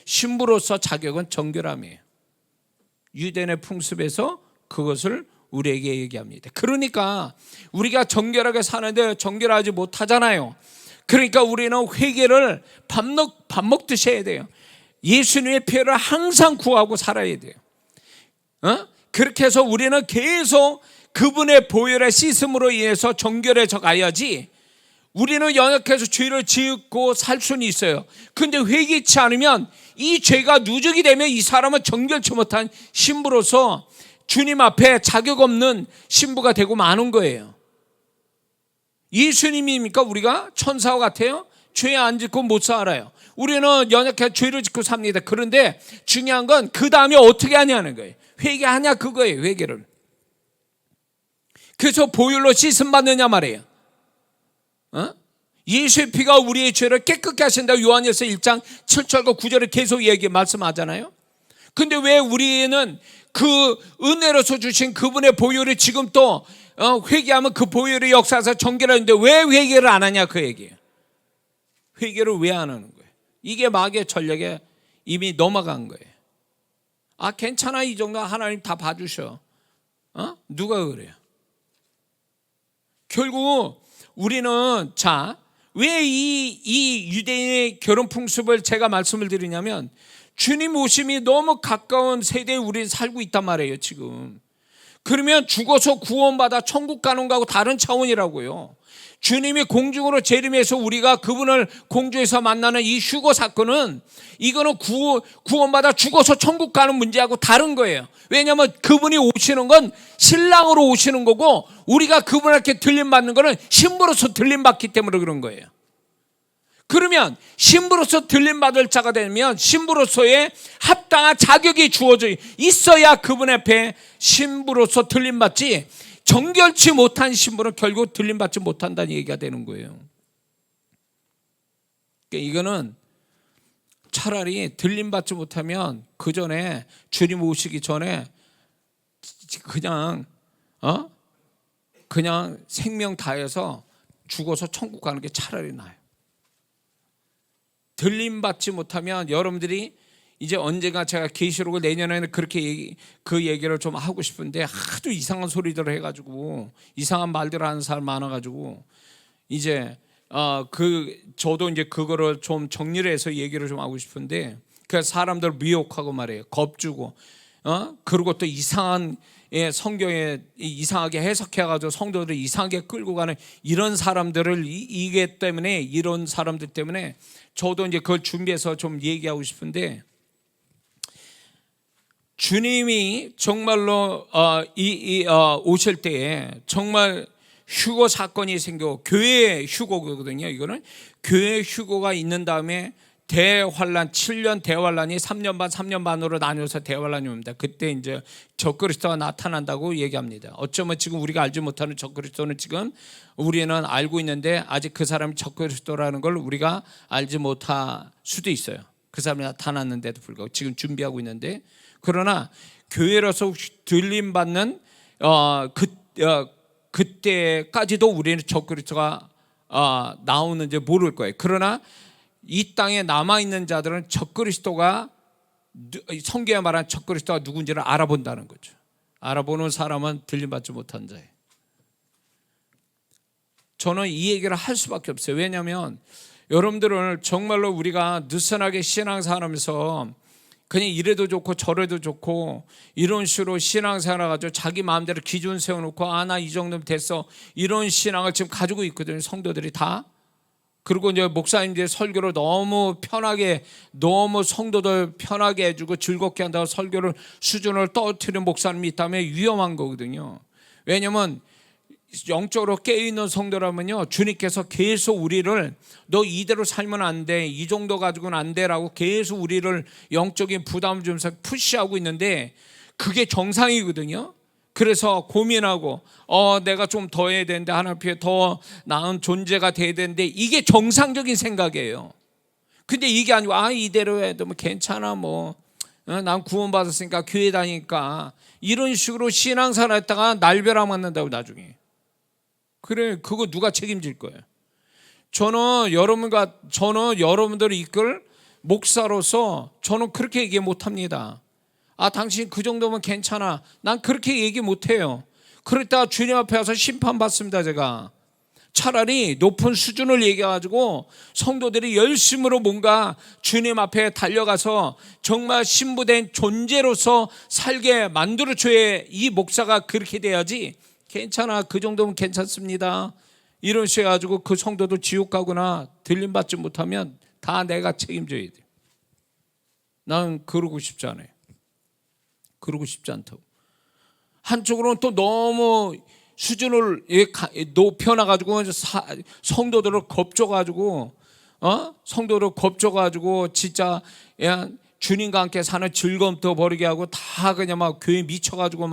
신부로서 자격은 정결함이에요. 유대인의 풍습에서 그것을 우리에게 얘기합니다. 그러니까 우리가 정결하게 사는데 정결하지 못하잖아요. 그러니까 우리는 회개를 밥 먹듯이 해야 돼요. 예수님의 피를 항상 구하고 살아야 돼요. 그렇게 해서 우리는 계속 그분의 보혈의 씻음으로 인해서 정결해져 가야지. 우리는 연약해서 죄를 짓고 살 수는 있어요. 근데 회개치 않으면 이 죄가 누적이 되면 이 사람은 정결치 못한 신부로서 주님 앞에 자격 없는 신부가 되고 마는 거예요. 예수님입니까? 우리가 천사와 같아요? 죄 안 짓고 못 살아요. 우리는 연약해 죄를 짓고 삽니다. 그런데 중요한 건 그 다음에 어떻게 하냐는 거예요. 회개하냐 그거예요. 회개를. 그래서 보혈로 씻음 받느냐 말이에요. 예수의 피가 우리의 죄를 깨끗게 하신다고 요한일서 1장 7절과 9절에 계속 말씀하잖아요. 근데 왜 우리는 그 은혜로서 주신 그분의 보혈이 지금 또 회개하면 그 보혈의 역사에서 정결하는데 왜 회개를 안 하냐 그 얘기예요. 회개를 왜 안 하는 거예요? 이게 마귀의 전략에 이미 넘어간 거예요. 괜찮아 이 정도 하나님 다 봐주셔. 누가 그래요? 결국 우리는 왜 이 유대인의 결혼 풍습을 제가 말씀을 드리냐면 주님 오심이 너무 가까운 세대에 우리 살고 있단 말이에요 지금. 그러면 죽어서 구원받아 천국 가는 거하고 다른 차원이라고요. 주님이 공중으로 재림해서 우리가 그분을 공중에서 만나는 이 휴거 사건은 이거는 구원받아 죽어서 천국 가는 문제하고 다른 거예요. 왜냐하면 그분이 오시는 건 신랑으로 오시는 거고 우리가 그분한테 들림받는 거는 신부로서 들림받기 때문에 그런 거예요. 그러면 신부로서 들림받을 자가 되면 신부로서의 합당한 자격이 주어져 있어야 그분 앞에 신부로서 들림받지, 정결치 못한 신부는 결국 들림받지 못한다는 얘기가 되는 거예요. 그러니까 이거는 차라리 들림받지 못하면 그 전에 주님 오시기 전에 그냥 생명 다해서 죽어서 천국 가는 게 차라리 나아요. 들림받지 못하면 여러분들이 이제 언젠가 제가 계시록을 내년에는 그렇게 그 얘기를 좀 하고 싶은데 하도 이상한 소리들을 해가지고 이상한 말들을 하는 사람 많아가지고 이제 저도 이제 그거를 좀 정리를 해서 얘기를 좀 하고 싶은데 그 사람들 미혹하고 말이에요. 겁주고 그리고 또 이상한 성경에 이상하게 해석해가지고 성도들을 이상하게 끌고 가는 이런 사람들을 이런 사람들 때문에 저도 이제 그걸 준비해서 좀 얘기하고 싶은데 주님이 정말로 오실 때에 정말 휴거 사건이 생겨 교회의 휴거거든요. 이거는 교회의 휴거가 있는 다음에 대환란 7년 대환란이 3년 반 3년 반으로 나뉘어서 대환란이 옵니다. 그때 이제 적그리스도가 나타난다고 얘기합니다. 어쩌면 지금 우리가 알지 못하는 적그리스도는 지금 우리는 알고 있는데 아직 그 사람이 적그리스도라는 걸 우리가 알지 못할 수도 있어요. 그 사람이 나타났는데도 불구하고 지금 준비하고 있는데, 그러나 교회로서 들림받는 그때까지도 우리는 적그리스도가 나오는지 모를 거예요. 그러나 이 땅에 남아있는 자들은 적그리스도가, 성경에 말한 적그리스도가 누군지를 알아본다는 거죠. 알아보는 사람은 들림받지 못한 자예요. 저는 이 얘기를 할 수밖에 없어요. 왜냐하면 여러분들은 정말로 우리가 느슨하게 신앙생활하면서 그냥 이래도 좋고 저래도 좋고 이런 식으로 신앙생활을 가지고 자기 마음대로 기준 세워놓고 나 이 정도면 됐어, 이런 신앙을 지금 가지고 있거든요, 성도들이 다. 그리고 이제 목사님들 설교를 너무 편하게, 너무 성도들 편하게 해주고 즐겁게 한다고 설교를 수준을 떨어뜨리는 목사님이 있다면 위험한 거거든요. 왜냐하면 영적으로 깨어있는 성도라면요, 주님께서 계속 우리를 너 이대로 살면 안 돼, 이 정도 가지고는 안 돼라고 계속 우리를 영적인 부담을 주면서 푸시하고 있는데 그게 정상이거든요. 그래서 고민하고 내가 좀 더 해야 되는데, 하나님 앞에 더 나은 존재가 돼야 되는데, 이게 정상적인 생각이에요. 근데 이게 아니고 이대로 해도 뭐 괜찮아, 난 구원받았으니까 교회 다니니까, 이런 식으로 신앙생활 했다가 날벼락 맞는다고 나중에. 그래, 그거 누가 책임질 거예요? 저는 여러분들을 이끌 목사로서 저는 그렇게 얘기 못합니다. 당신 그 정도면 괜찮아, 난 그렇게 얘기 못해요. 그랬다가 주님 앞에 와서 심판받습니다. 제가 차라리 높은 수준을 얘기해가지고 성도들이 열심으로 뭔가 주님 앞에 달려가서 정말 신부된 존재로서 살게 만들어줘야 이 목사가 그렇게 돼야지, 괜찮아, 그 정도면 괜찮습니다, 이런 식으로 해가지고 그 성도도 지옥 가거나 들림받지 못하면 다 내가 책임져야 돼. 난 그러고 싶지 않아요. 그러고 싶지 않다고. 한쪽으로는 또 너무 수준을 높여놔가지고 성도들을 겁줘가지고 진짜 주님과 함께 사는 즐거움도 버리게 하고 다 그냥 막 교회 미쳐가지고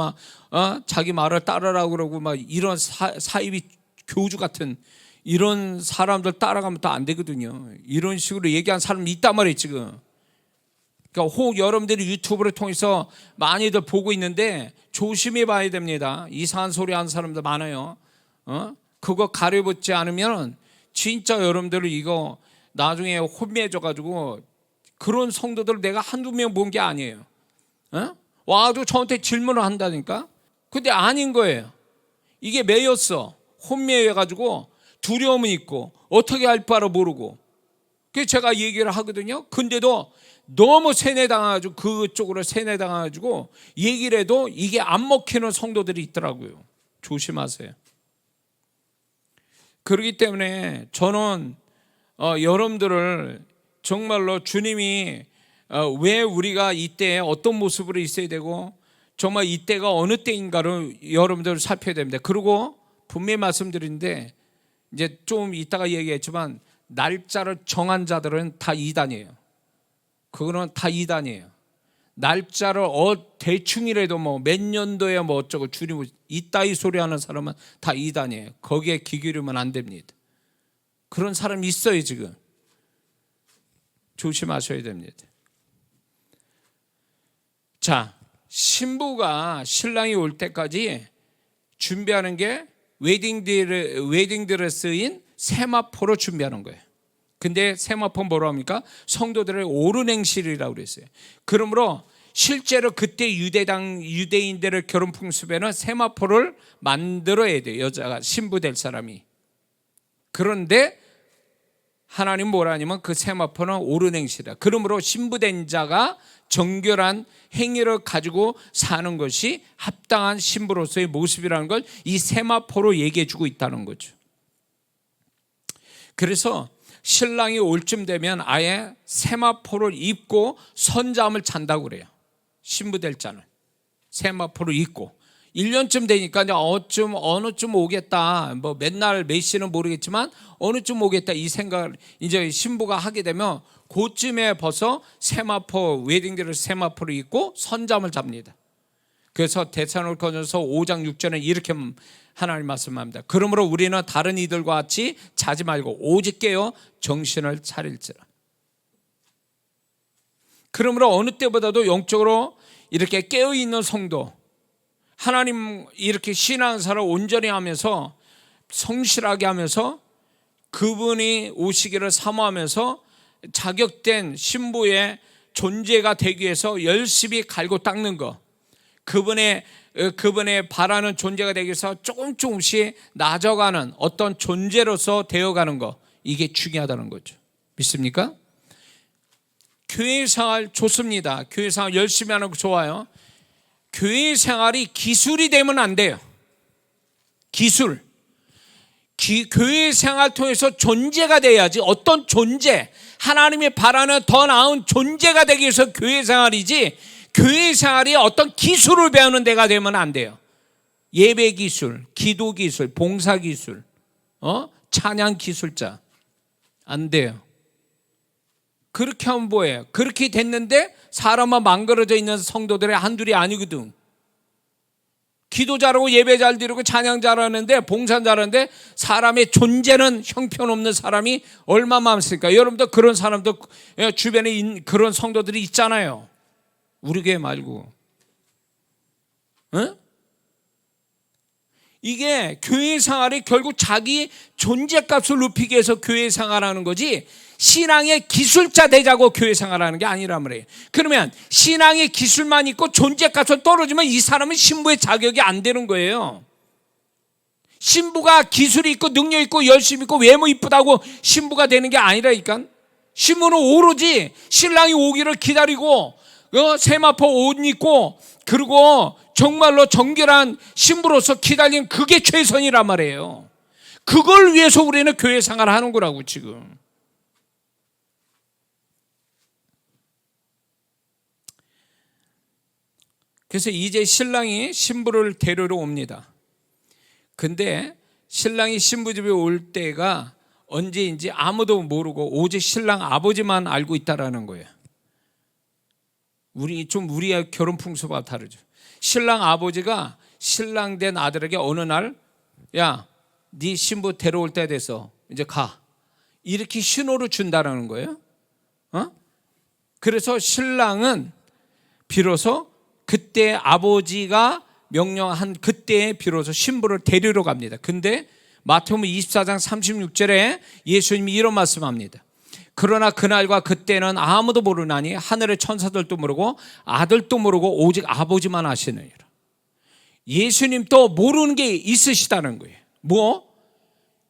자기 말을 따르라고 그러고 이런 사이비 교주 같은 이런 사람들 따라가면 또 안 되거든요. 이런 식으로 얘기한 사람이 있단 말이에요 지금. 그러니까 혹 여러분들이 유튜브를 통해서 많이들 보고 있는데 조심히 봐야 됩니다. 이상한 소리 하는 사람들 많아요. 그거 가려붙지 않으면 진짜 여러분들은 이거 나중에 혼미해져가지고, 그런 성도들을 내가 한두 명 본 게 아니에요. 와도 저한테 질문을 한다니까. 근데 아닌 거예요. 이게 매였어. 혼미해가지고 두려움은 있고 어떻게 할 바를 모르고. 그래서 제가 얘기를 하거든요. 근데도 너무 세뇌당해가지고, 그쪽으로 세뇌당해가지고 얘기를 해도 이게 안 먹히는 성도들이 있더라고요. 조심하세요. 그렇기 때문에 저는 여러분들을 정말로 주님이 왜 우리가 이때에 어떤 모습으로 있어야 되고 정말 이때가 어느 때인가를 여러분들 살펴야 됩니다. 그리고 분명히 말씀드리는데, 이제 좀 이따가 얘기했지만 날짜를 정한 자들은 다 이단이에요. 그거는 다 이단이에요. 날짜를 대충이라도 몇 년도에 어쩌고 주님 이따위 소리 하는 사람은 다 이단이에요. 거기에 귀 기울이면 안 됩니다. 그런 사람이 있어요 지금. 조심하셔야 됩니다. 자, 신부가 신랑이 올 때까지 준비하는 게 웨딩드레스인 세마포로 준비하는 거예요. 근데 세마포 뭐라고 합니까? 성도들의 오른행실이라고 그랬어요. 그러므로 실제로 그때 유대인들의 결혼 풍습에는 세마포를 만들어야 돼요. 여자가 신부 될 사람이. 그런데 하나님 뭐라 하냐면 그 세마포는 오른행실이다. 그러므로 신부된 자가 정결한 행위를 가지고 사는 것이 합당한 신부로서의 모습이라는 걸 이 세마포로 얘기해 주고 있다는 거죠. 그래서 신랑이 올 쯤 되면 아예 세마포를 입고 선잠을 잔다고 그래요. 신부 될 자는 세마포를 입고, 1년쯤 되니까 이제 어느쯤 오겠다. 뭐 맨날 몇 시는 모르겠지만 어느쯤 오겠다 이 생각을 이제 신부가 하게 되면 그쯤에 벌써 세마포 웨딩드레스 세마포를 입고 선잠을 잡니다. 그래서 데살로니가전서 5장 6절에 이렇게 하나님 말씀합니다. 그러므로 우리는 다른 이들과 같이 자지 말고 오직 깨어 정신을 차릴지라. 그러므로 어느 때보다도 영적으로 이렇게 깨어있는 성도, 하나님 이렇게 신앙생활을 온전히 하면서 성실하게 하면서 그분이 오시기를 사모하면서 자격된 신부의 존재가 되기 위해서 열심히 갈고 닦는 것, 그분의 바라는 존재가 되기 위해서 조금씩 낮아가는 어떤 존재로서 되어가는 것, 이게 중요하다는 거죠. 믿습니까? 교회 생활 좋습니다. 교회 생활 열심히 하는 거 좋아요. 교회 생활이 기술이 되면 안 돼요. 교회 생활 통해서 존재가 돼야지. 어떤 존재, 하나님이 바라는 더 나은 존재가 되기 위해서 교회 생활이지, 교회 생활이 어떤 기술을 배우는 데가 되면 안 돼요. 예배 기술, 기도 기술, 봉사 기술, 찬양 기술자 안 돼요. 그렇게 하면 뭐예요? 그렇게 됐는데 사람만 망가져져 있는 성도들의 한둘이 아니거든. 기도 잘하고 예배 잘 드리고 찬양 잘하는데 봉사 잘하는데 사람의 존재는 형편없는 사람이 얼마나 많습니까? 여러분도 그런 사람도 주변에 그런 성도들이 있잖아요. 우리 교회 말고. 응? 이게 교회 생활이 결국 자기 존재값을 높이기 위해서 교회 생활하는 거지, 신앙의 기술자 되자고 교회 생활하는 게 아니란 말이에요. 그러면 신앙의 기술만 있고 존재값은 떨어지면 이 사람은 신부의 자격이 안 되는 거예요. 신부가 기술이 있고 능력 있고 열심히 있고 외모 이쁘다고 신부가 되는 게 아니라니까. 신부는 오로지 신랑이 오기를 기다리고 세마포 옷 입고 그리고 정말로 정결한 신부로서 기다리는 그게 최선이란 말이에요. 그걸 위해서 우리는 교회 생활을 하는 거라고 지금. 그래서 이제 신랑이 신부를 데리러 옵니다. 근데 신랑이 신부 집에 올 때가 언제인지 아무도 모르고 오직 신랑 아버지만 알고 있다라는 거예요. 우리의 결혼 풍습과 다르죠. 신랑 아버지가 신랑 된 아들에게 어느 날, 야, 네 신부 데려올 때 돼서 이제 가, 이렇게 신호를 준다라는 거예요. 그래서 신랑은 비로소 그때 아버지가 명령한 그때에 비로소 신부를 데리러 갑니다. 근데 마태복음 24장 36절에 예수님이 이런 말씀합니다. 그러나 그날과 그때는 아무도 모르나니 하늘의 천사들도 모르고 아들도 모르고 오직 아버지만 아시느니라. 예수님도 모르는 게 있으시다는 거예요. 뭐?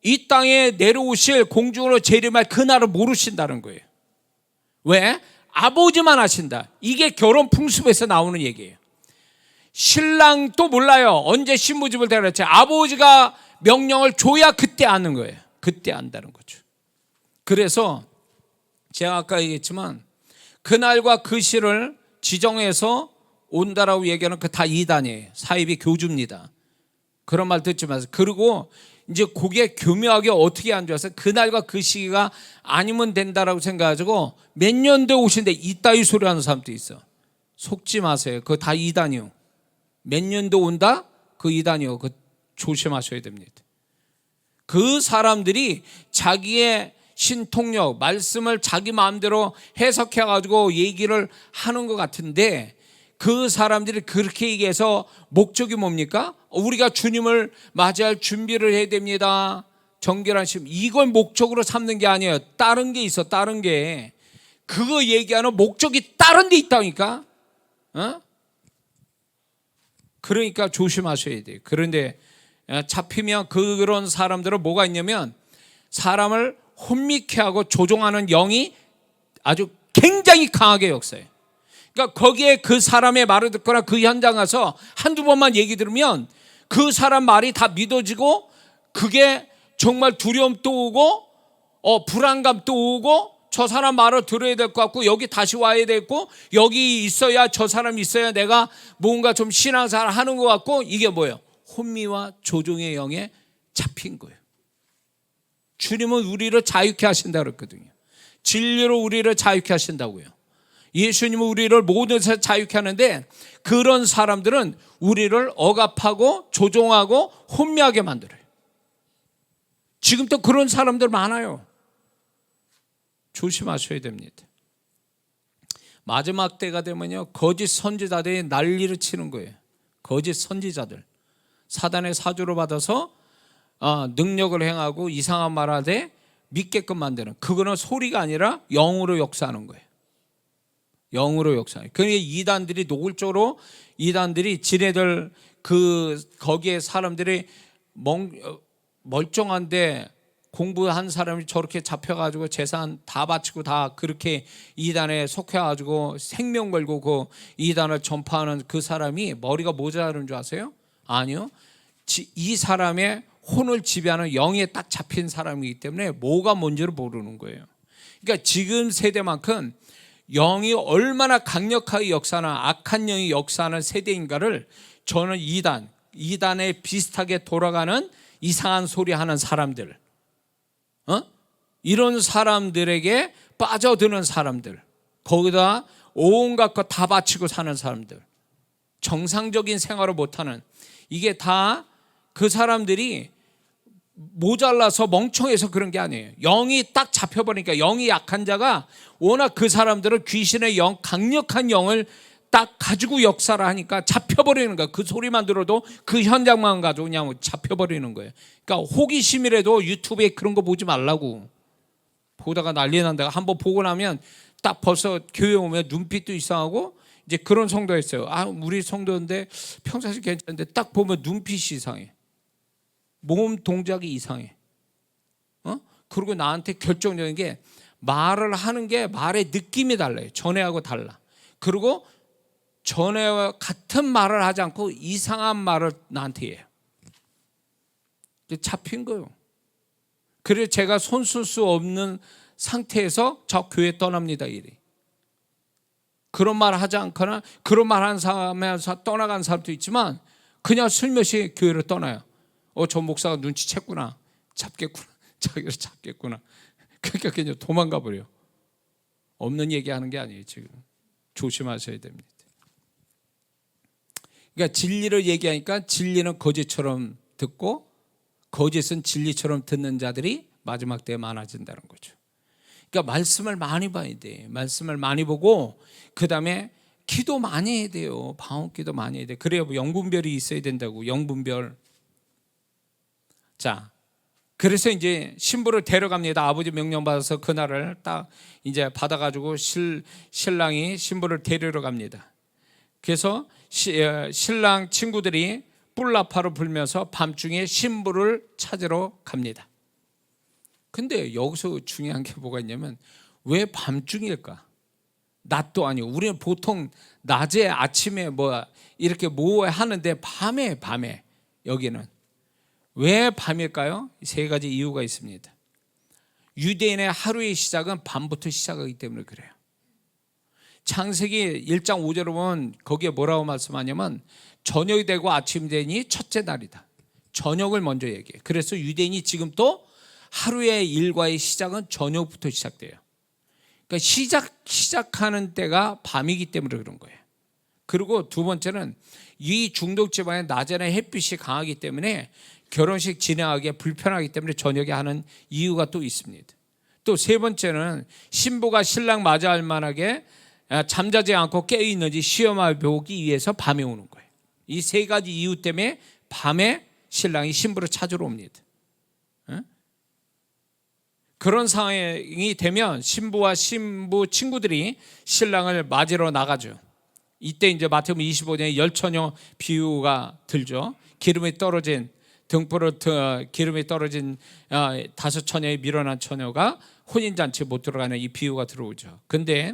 이 땅에 내려오실 공중으로 재림할 그날을 모르신다는 거예요. 왜? 아버지만 아신다. 이게 결혼 풍습에서 나오는 얘기예요. 신랑도 몰라요. 언제 신부집을 데려갈지. 아버지가 명령을 줘야 그때 아는 거예요. 그때 안다는 거죠. 그래서 제가 아까 얘기했지만 그날과 그 시를 지정해서 온다라고 얘기하는 그 다 이단이에요. 사이비 교주입니다. 그런 말 듣지 마세요. 그리고 이제 그게 교묘하게 어떻게 안 좋아서 그날과 그 시기가 아니면 된다라고 생각하고 몇 년도에 오신데 이따위 소리 하는 사람도 있어. 속지 마세요. 그거 다 이단이요. 몇 년도 온다? 그 이단이요. 그거 조심하셔야 됩니다. 그 사람들이 자기의 신통력, 말씀을 자기 마음대로 해석해가지고 얘기를 하는 것 같은데 그 사람들이 그렇게 얘기해서 목적이 뭡니까? 우리가 주님을 맞이할 준비를 해야 됩니다. 정결한 심. 이걸 목적으로 삼는 게 아니에요. 다른 게 있어, 다른 게. 그거 얘기하는 목적이 다른 데 있다니까. 그러니까 조심하셔야 돼요. 그런데 잡히면 그런 사람들은 뭐가 있냐면 사람을 혼미케 하고 조종하는 영이 아주 굉장히 강하게 역사해요. 그러니까 거기에 그 사람의 말을 듣거나 그 현장 가서 한두 번만 얘기 들으면 그 사람 말이 다 믿어지고 그게 정말 두려움도 오고 불안감도 오고 저 사람 말을 들어야 될 것 같고 여기 다시 와야 되고 여기 있어야 저 사람 있어야 내가 뭔가 좀 신앙생활 하는 것 같고 이게 뭐예요? 혼미와 조종의 영에 잡힌 거예요. 주님은 우리를 자유케 하신다 그랬거든요. 진리로 우리를 자유케 하신다고요. 예수님은 우리를 모든 데서 자유케 하는데 그런 사람들은 우리를 억압하고 조종하고 혼미하게 만들어요. 지금도 그런 사람들 많아요. 조심하셔야 됩니다. 마지막 때가 되면요, 거짓 선지자들이 난리를 치는 거예요. 거짓 선지자들, 사단의 사주를 받아서 능력을 행하고 이상한 말 하되 믿게끔 만드는, 그거는 소리가 아니라 영으로 역사하는 거예요. 영으로 역사해요. 그러니까 이단들이 노골적으로 이단들이 지네들 거기에 사람들이 멀쩡한데 공부한 사람이 저렇게 잡혀가지고 재산 다 바치고 다 그렇게 이단에 속해가지고 생명 걸고 그 이단을 전파하는 그 사람이 머리가 모자라는 줄 아세요? 아니요. 이 사람의 혼을 지배하는 영에 딱 잡힌 사람이기 때문에 뭐가 뭔지를 모르는 거예요. 그러니까 지금 세대만큼 영이 얼마나 강력하게 역사나 악한 영이 역사하는 세대인가를 저는 이단에 비슷하게 돌아가는 이상한 소리 하는 사람들, 이런 사람들에게 빠져드는 사람들, 거기다 온갖 것 다 바치고 사는 사람들, 정상적인 생활을 못하는, 이게 다 그 사람들이 모자라서 멍청해서 그런 게 아니에요. 영이 딱 잡혀버리니까, 영이 약한 자가 워낙 그 사람들은 귀신의 영, 강력한 영을 딱 가지고 역사를 하니까 잡혀버리는 거야. 그 소리만 들어도 그 현장만 가지고 그냥 잡혀버리는 거예요. 그러니까 호기심이라도 유튜브에 그런 거 보지 말라고. 보다가 난리 난다가 한번 보고 나면 딱 벌써 교회 오면 눈빛도 이상하고, 이제 그런 성도가 있어요. 우리 성도인데 평상시 괜찮은데 딱 보면 눈빛이 이상해. 몸 동작이 이상해. 그리고 나한테 결정적인 게 말을 하는 게 말의 느낌이 달라요. 전에하고 달라. 그리고 전에와 같은 말을 하지 않고 이상한 말을 나한테 해요. 잡힌 거예요. 그래서 제가 손 쓸 수 없는 상태에서 저 교회 떠납니다. 이래. 그런 말 하지 않거나 그런 말 하는 사람에서 떠나간 사람도 있지만 그냥 슬며시 교회를 떠나요. 저 목사가 눈치챘구나. 잡겠구나. 자기를 잡겠구나. 그러니까 그냥 도망가 버려. 없는 얘기하는 게 아니에요. 지금 조심하셔야 됩니다. 그러니까 진리를 얘기하니까 진리는 거짓처럼 듣고 거짓은 진리처럼 듣는 자들이 마지막 때에 많아진다는 거죠. 그러니까 말씀을 많이 봐야 돼. 말씀을 많이 보고 그 다음에 기도 많이 해야 돼요. 방언기도 많이 해야 돼. 그래야 영분별이 있어야 된다고. 영분별. 자, 그래서 이제 신부를 데려갑니다. 아버지 명령 받아서 그날을 딱 이제 받아가지고 신랑이 신부를 데리러 갑니다. 그래서 신랑 친구들이 뿔나파를 불면서 밤중에 신부를 찾으러 갑니다. 근데 여기서 중요한 게 뭐가 있냐면 왜 밤중일까? 낮도 아니고 우리는 보통 낮에 아침에 이렇게 하는데 밤에 여기는 왜 밤일까요? 세 가지 이유가 있습니다. 유대인의 하루의 시작은 밤부터 시작하기 때문에 그래요. 창세기 1장 5절에 보면 거기에 뭐라고 말씀하냐면 저녁이 되고 아침이 되니 첫째 날이다. 저녁을 먼저 얘기해요. 그래서 유대인이 지금 또 하루의 일과의 시작은 저녁부터 시작돼요. 그러니까 시작하는 때가 밤이기 때문에 그런 거예요. 그리고 두 번째는 이 중동 지방에 낮에는 햇빛이 강하기 때문에 결혼식 진행하기에 불편하기 때문에 저녁에 하는 이유가 또 있습니다. 또 세 번째는 신부가 신랑 맞이할 만하게 잠자지 않고 깨어있는지 시험해 보기 위해서 밤에 오는 거예요. 이 세 가지 이유 때문에 밤에 신랑이 신부를 찾으러 옵니다. 그런 상황이 되면 신부와 신부 친구들이 신랑을 맞으러 나가죠. 이때 이제 마태복음 25장에 열처녀 비유가 들죠. 기름이 떨어진 등불을 기름이 떨어진 5처녀에 밀어난 처녀가 혼인잔치에 못 들어가는 이 비유가 들어오죠. 근데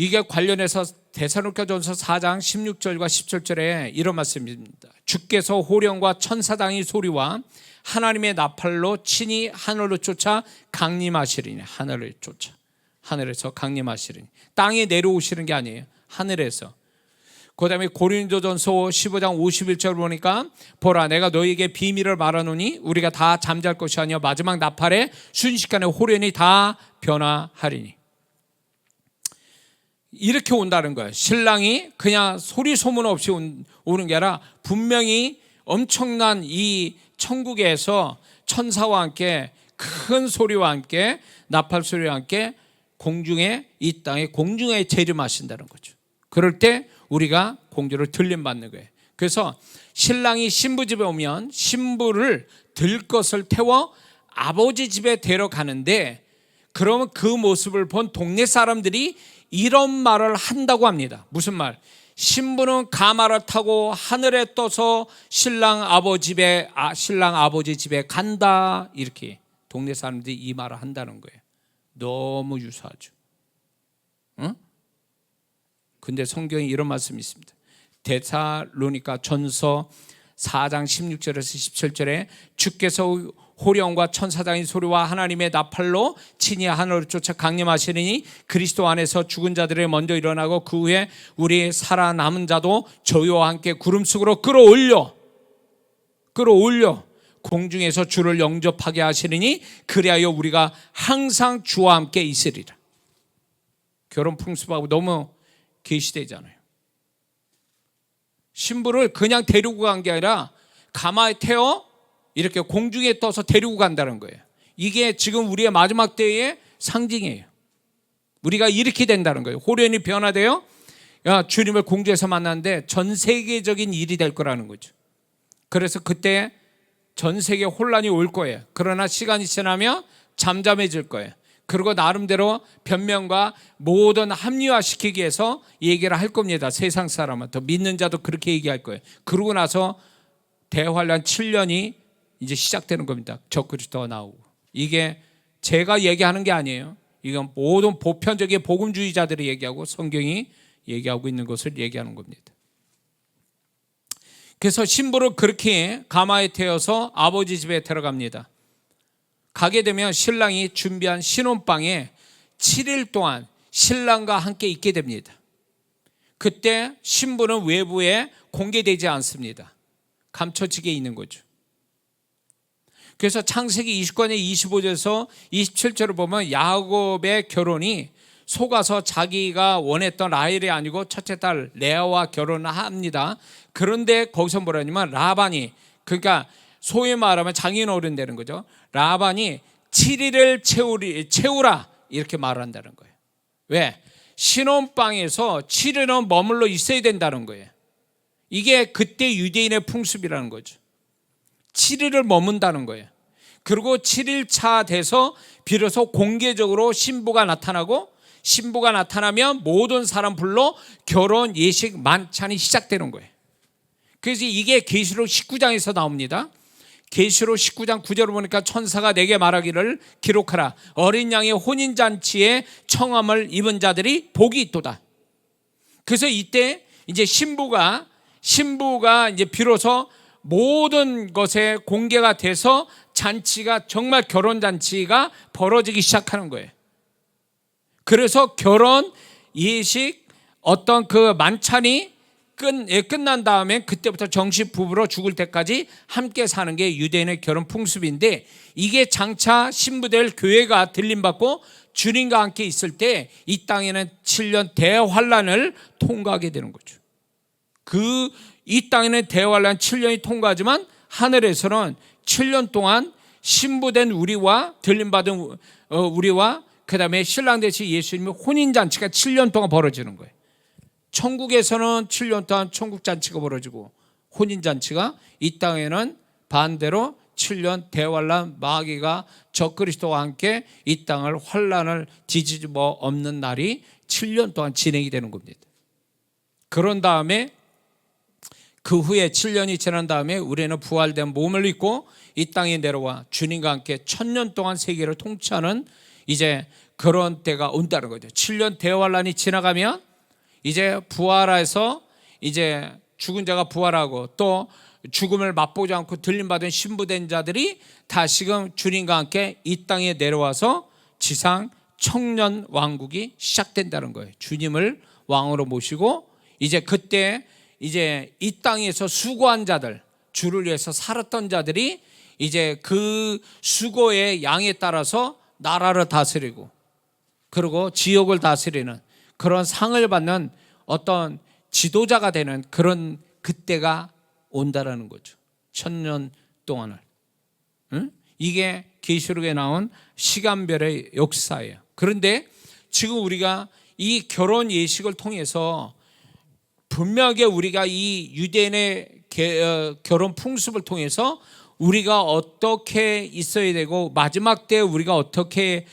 이게 관련해서 데살로니가전서 4장 16절과 17절에 이런 말씀입니다. 주께서 호령과 천사장의 소리와 하나님의 나팔로 친히 하늘로 쫓아 강림하시리니, 하늘을 쫓아, 하늘에서 강림하시리니, 땅에 내려오시는 게 아니에요. 하늘에서. 그 다음에 고린도전서 15장 51절 보니까 보라 내가 너희에게 비밀을 말하노니 우리가 다 잠잘 것이 아니요 마지막 나팔에 순식간에 호련히 다 변화하리니. 이렇게 온다는 거예요. 신랑이 그냥 소리 소문 없이 오는 게 아니라 분명히 엄청난 이 천국에서 천사와 함께 큰 소리와 함께 나팔 소리와 함께 공중에, 이 땅에 공중에 재림하신다는 거죠. 그럴 때 우리가 공주를 들림받는 거예요. 그래서 신랑이 신부 집에 오면 신부를 들 것을 태워 아버지 집에 데려가는데, 그러면 그 모습을 본 동네 사람들이 이런 말을 한다고 합니다. 무슨 말? 신부는 가마를 타고 하늘에 떠서 신랑 아버지 집에 간다. 이렇게 동네 사람들이 이 말을 한다는 거예요. 너무 유사하죠. 응? 근데 성경에 이런 말씀이 있습니다. 데살로니가 전서 4장 16절에서 17절에 주께서 호령과 천사장의 소리와 하나님의 나팔로 친히 하늘을 쫓아 강림하시리니 그리스도 안에서 죽은 자들이 먼저 일어나고 그 후에 우리 살아남은 자도 저희와 함께 구름 속으로 끌어올려 공중에서 주를 영접하게 하시리니 그리하여 우리가 항상 주와 함께 있으리라. 결혼 풍습하고 너무 계시되잖아요. 신부를 그냥 데리고 간 게 아니라 가마에 태워 이렇게 공중에 떠서 데리고 간다는 거예요. 이게 지금 우리의 마지막 때의 상징이에요. 우리가 이렇게 된다는 거예요. 호련히 변화되어 주님을 공중에서 만났는데 전 세계적인 일이 될 거라는 거죠. 그래서 그때 전 세계 혼란이 올 거예요. 그러나 시간이 지나면 잠잠해질 거예요. 그리고 나름대로 변명과 모든 합리화시키기 위해서 얘기를 할 겁니다. 세상 사람은 더 믿는 자도 그렇게 얘기할 거예요. 그러고 나서 대환란 7년이 이제 시작되는 겁니다. 적그리스도가 나오고. 이게 제가 얘기하는 게 아니에요. 이건 모든 보편적인 복음주의자들이 얘기하고 성경이 얘기하고 있는 것을 얘기하는 겁니다. 그래서 신부를 그렇게 가마에 태워서 아버지 집에 들어갑니다. 가게 되면 신랑이 준비한 신혼방에 7일 동안 신랑과 함께 있게 됩니다. 그때 신부는 외부에 공개되지 않습니다. 감춰지게 있는 거죠. 그래서 창세기 20권의 25절에서 27절을 보면 야곱의 결혼이 속아서 자기가 원했던 라헬이 아니고 첫째 딸 레아와 결혼을 합니다. 그런데 거기서 뭐라냐면 라반이, 그러니까 소위 말하면 장인어른 되는 거죠. 라반이 7일을 채우라 이렇게 말한다는 거예요. 왜? 신혼방에서 7일은 머물러 있어야 된다는 거예요. 이게 그때 유대인의 풍습이라는 거죠. 7일을 머문다는 거예요. 그리고 7일차 돼서 비로소 공개적으로 신부가 나타나고, 신부가 나타나면 모든 사람 불러 결혼 예식 만찬이 시작되는 거예요. 그래서 이게 계시록 19장에서 나옵니다. 계시록 19장 9절을 보니까 천사가 내게 말하기를 기록하라. 어린 양의 혼인잔치에 청함을 입은 자들이 복이 있도다. 그래서 이때 이제 신부가 이제 비로소 모든 것에 공개가 돼서 잔치가 정말 결혼잔치가 벌어지기 시작하는 거예요. 그래서 결혼 예식 어떤 그 만찬이 끝난 다음에 그때부터 정식 부부로 죽을 때까지 함께 사는 게 유대인의 결혼 풍습인데, 이게 장차 신부될 교회가 들림받고 주님과 함께 있을 때 이 땅에는 7년 대환란을 통과하게 되는 거죠. 이 땅에는 대환란 7년이 통과하지만 하늘에서는 7년 동안 신부된 우리와 들림받은 우리와 그 다음에 신랑 되신 예수님의 혼인잔치가 7년 동안 벌어지는 거예요. 천국에서는 7년 동안 천국잔치가 벌어지고 혼인잔치가, 이 땅에는 반대로 7년 대환란 마귀가 적그리스도와 함께 이 땅을 환란을 뒤집어 엎는 날이 7년 동안 진행이 되는 겁니다. 그런 다음에 그 후에 7년이 지난 다음에 우리는 부활된 몸을 입고 이 땅에 내려와 주님과 함께 1000년 동안 세계를 통치하는 이제 그런 때가 온다는 거죠. 7년 대환란이 지나가면 이제 부활해서 이제 죽은 자가 부활하고 또 죽음을 맛보지 않고 들림받은 신부된 자들이 다시금 주님과 함께 이 땅에 내려와서 지상 청년 왕국이 시작된다는 거예요. 주님을 왕으로 모시고 이제 그때 이제 이 땅에서 수고한 자들, 주를 위해서 살았던 자들이 이제 그 수고의 양에 따라서 나라를 다스리고 그리고 지역을 다스리는 그런 상을 받는 어떤 지도자가 되는 그런 그때가 온다라는 거죠. 1000년 동안을. 이게 계시록에 나온 시간별의 역사예요. 그런데 지금 우리가 이 결혼 예식을 통해서 분명하게 우리가 이 유대인의 결혼 풍습을 통해서 우리가 어떻게 있어야 되고 마지막 때 우리가 어떻게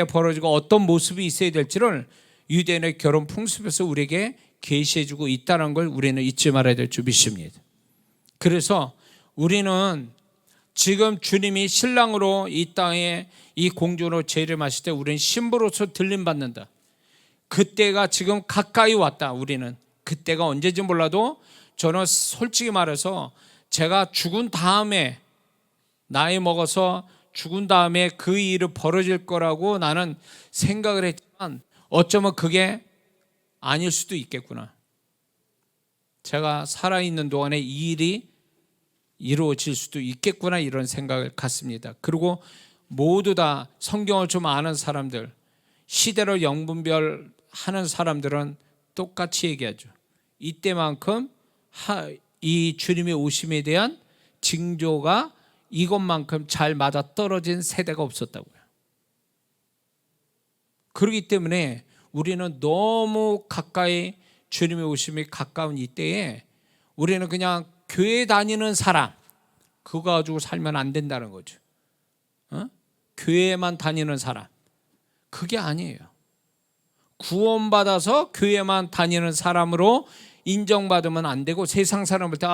벌어지고 어떤 모습이 있어야 될지를 유대인의 결혼 풍습에서 우리에게 계시해주고 있다는 걸 우리는 잊지 말아야 될 줄 믿습니다. 그래서 우리는 지금 주님이 신랑으로 이 땅에 이 공주로 재림하실 때 우리는 신부로서 들림받는다. 그때가 지금 가까이 왔다. 우리는 그때가 언제인지 몰라도 저는 솔직히 말해서 제가 죽은 다음에 나이 먹어서 죽은 다음에 그 일이 벌어질 거라고 나는 생각을 했지만 어쩌면 그게 아닐 수도 있겠구나. 제가 살아있는 동안에 이 일이 이루어질 수도 있겠구나 이런 생각을 갖습니다. 그리고 모두 다 성경을 좀 아는 사람들, 시대로 영분별 하는 사람들은 똑같이 얘기하죠. 이때만큼 이 주님의 오심에 대한 징조가 이것만큼 잘 맞아떨어진 세대가 없었다고요. 그렇기 때문에 우리는 너무 가까이 주님의 오심이 가까운 이때에 우리는 그냥 교회 다니는 사람 그거 가지고 살면 안 된다는 거죠. 교회만 다니는 사람 그게 아니에요. 구원받아서 교회만 다니는 사람으로 인정받으면 안 되고 세상 사람을 때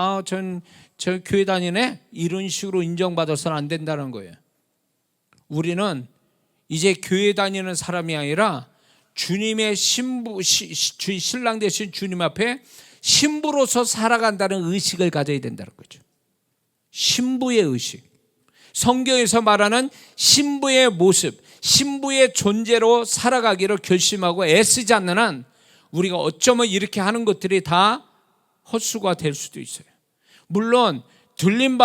저 교회 다니네 이런 식으로 인정받아서는 안 된다는 거예요. 우리는 이제 교회 다니는 사람이 아니라 주님의 신랑 되신 주님 앞에 신부로서 살아간다는 의식을 가져야 된다는 거죠. 신부의 의식. 성경에서 말하는 신부의 모습, 신부의 존재로 살아가기를 결심하고 애쓰지 않는 한 우리가 어쩌면 이렇게 하는 것들이 다 헛수가 될 수도 있어요. 물론 들림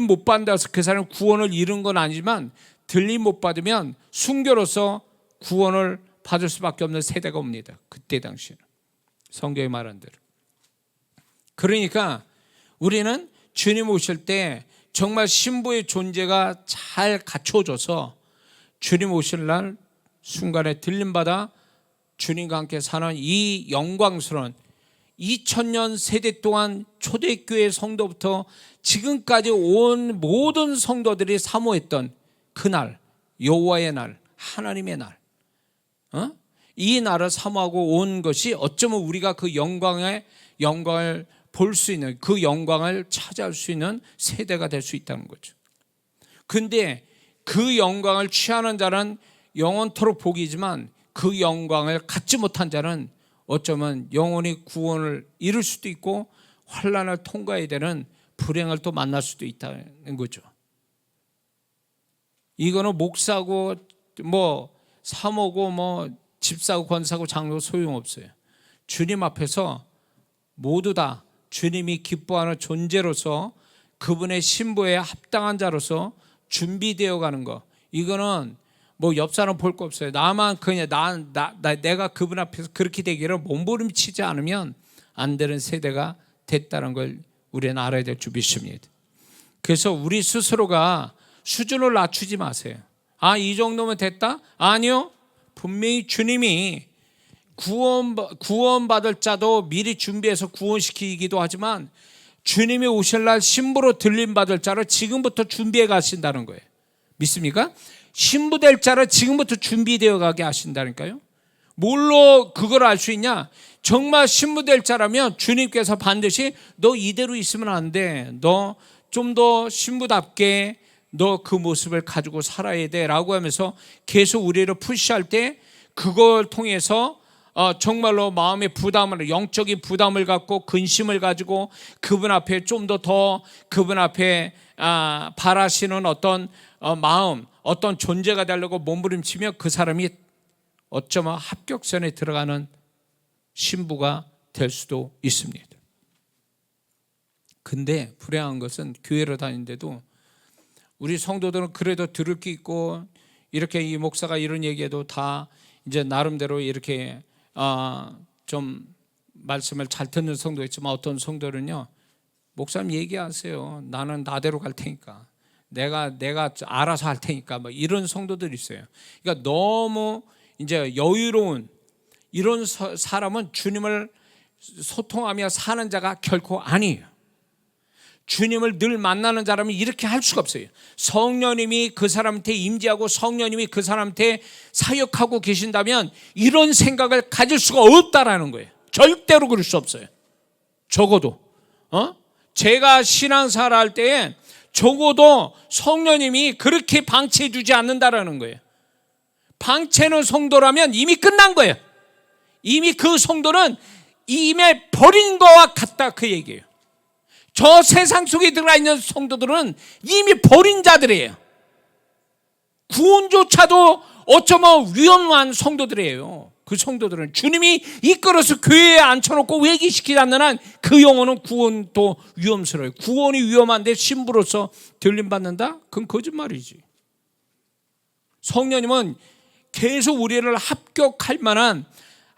못 받는다서 그 사람 구원을 잃은 건 아니지만 들림 못 받으면 순교로서 구원을 받을 수밖에 없는 세대가 옵니다. 그때 당시에는 성경이 말한 대로. 그러니까 우리는 주님 오실 때 정말 신부의 존재가 잘 갖춰져서 주님 오실 날 순간에 들림받아 주님과 함께 사는 이 영광스러운 2000년 세대 동안 초대교회 성도부터 지금까지 온 모든 성도들이 사모했던 그날, 여호와의 날, 하나님의 날, 이 날을 사모하고 온 것이 어쩌면 우리가 그 영광을 볼 수 있는, 그 영광을 찾아올 수 있는 세대가 될 수 있다는 거죠. 근데 그 영광을 취하는 자는 영원토록 복이지만 그 영광을 갖지 못한 자는 어쩌면 영원히 구원을 잃을 수도 있고 환난을 통과해야 되는 불행을 또 만날 수도 있다는 거죠. 이거는 목사고 뭐 사모고 뭐 집사고 권사고 장로고 소용없어요. 주님 앞에서 모두 다 주님이 기뻐하는 존재로서 그분의 신부에 합당한 자로서 준비되어 가는 거. 이거는 뭐 옆 사람 볼 거 없어요. 나만 그냥 내가 그분 앞에서 그렇게 되기를 몸부림치지 않으면 안 되는 세대가 됐다는 걸 우리는 알아야 될 줄 믿습니다. 그래서 우리 스스로가 수준을 낮추지 마세요. 이 정도면 됐다? 아니요. 분명히 주님이 구원받을 자도 미리 준비해서 구원시키기도 하지만 주님이 오실 날 신부로 들림받을 자를 지금부터 준비해 가신다는 거예요. 믿습니까? 신부 될 자를 지금부터 준비되어 가게 하신다니까요. 뭘로 그걸 알 수 있냐? 정말 신부 될 자라면 주님께서 반드시 너 이대로 있으면 안 돼. 너 좀 더 신부답게 너 그 모습을 가지고 살아야 돼 라고 하면서 계속 우리를 푸시할 때 그걸 통해서 정말로 마음의 부담을, 영적인 부담을 갖고 근심을 가지고 그분 앞에 좀 더 그분 앞에 바라시는 어떤 마음, 어떤 존재가 되려고 몸부림치며 그 사람이 어쩌면 합격선에 들어가는 신부가 될 수도 있습니다. 근데 불행한 것은 교회를 다니는데도 우리 성도들은 그래도 들을 게 있고 이렇게 이 목사가 이런 얘기해도 다 이제 나름대로 이렇게 좀 말씀을 잘 듣는 성도 있지만 어떤 성도는요, 목사님 얘기하세요. 나는 나대로 갈 테니까. 내가 알아서 할 테니까. 뭐 이런 성도들이 있어요. 그러니까 너무 이제 여유로운 이런 사람은 주님을 소통하며 사는 자가 결코 아니에요. 주님을 늘 만나는 사람은 이렇게 할 수가 없어요. 성령님이 그 사람한테 임재하고 성령님이 그 사람한테 사역하고 계신다면 이런 생각을 가질 수가 없다라는 거예요. 절대로 그럴 수 없어요. 적어도 제가 신앙생활 할 때에 적어도 성령님이 그렇게 방치해 주지 않는다라는 거예요. 방치하는 성도라면 이미 끝난 거예요. 이미 그 성도는 이미 버린 거와 같다 그 얘기예요. 저 세상 속에 들어가 있는 성도들은 이미 버린 자들이에요. 구원조차도 어쩌면 위험한 성도들이에요. 그 성도들은 주님이 이끌어서 교회에 앉혀놓고 회개시키지 않는 한 그 영혼은 구원도 위험스러워요. 구원이 위험한데 신부로서 들림받는다? 그건 거짓말이지. 성령님은 계속 우리를 합격할 만한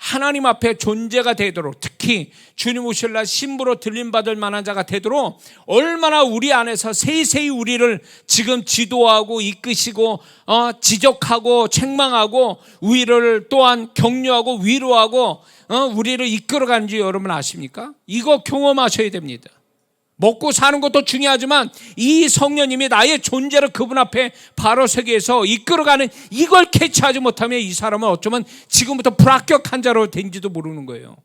하나님 앞에 존재가 되도록, 특히 주님 오실 날 신부로 들림받을 만한 자가 되도록 얼마나 우리 안에서 세세히 우리를 지금 지도하고 이끄시고 지적하고 책망하고 우리를 또한 격려하고 위로하고 우리를 이끌어가는지 여러분 아십니까? 이거 경험하셔야 됩니다. 먹고 사는 것도 중요하지만 이 성령님이 나의 존재를 그분 앞에 바로 서게 해서 이끌어가는 이걸 캐치하지 못하면 이 사람은 어쩌면 지금부터 불합격한 자로 된지도 모르는 거예요.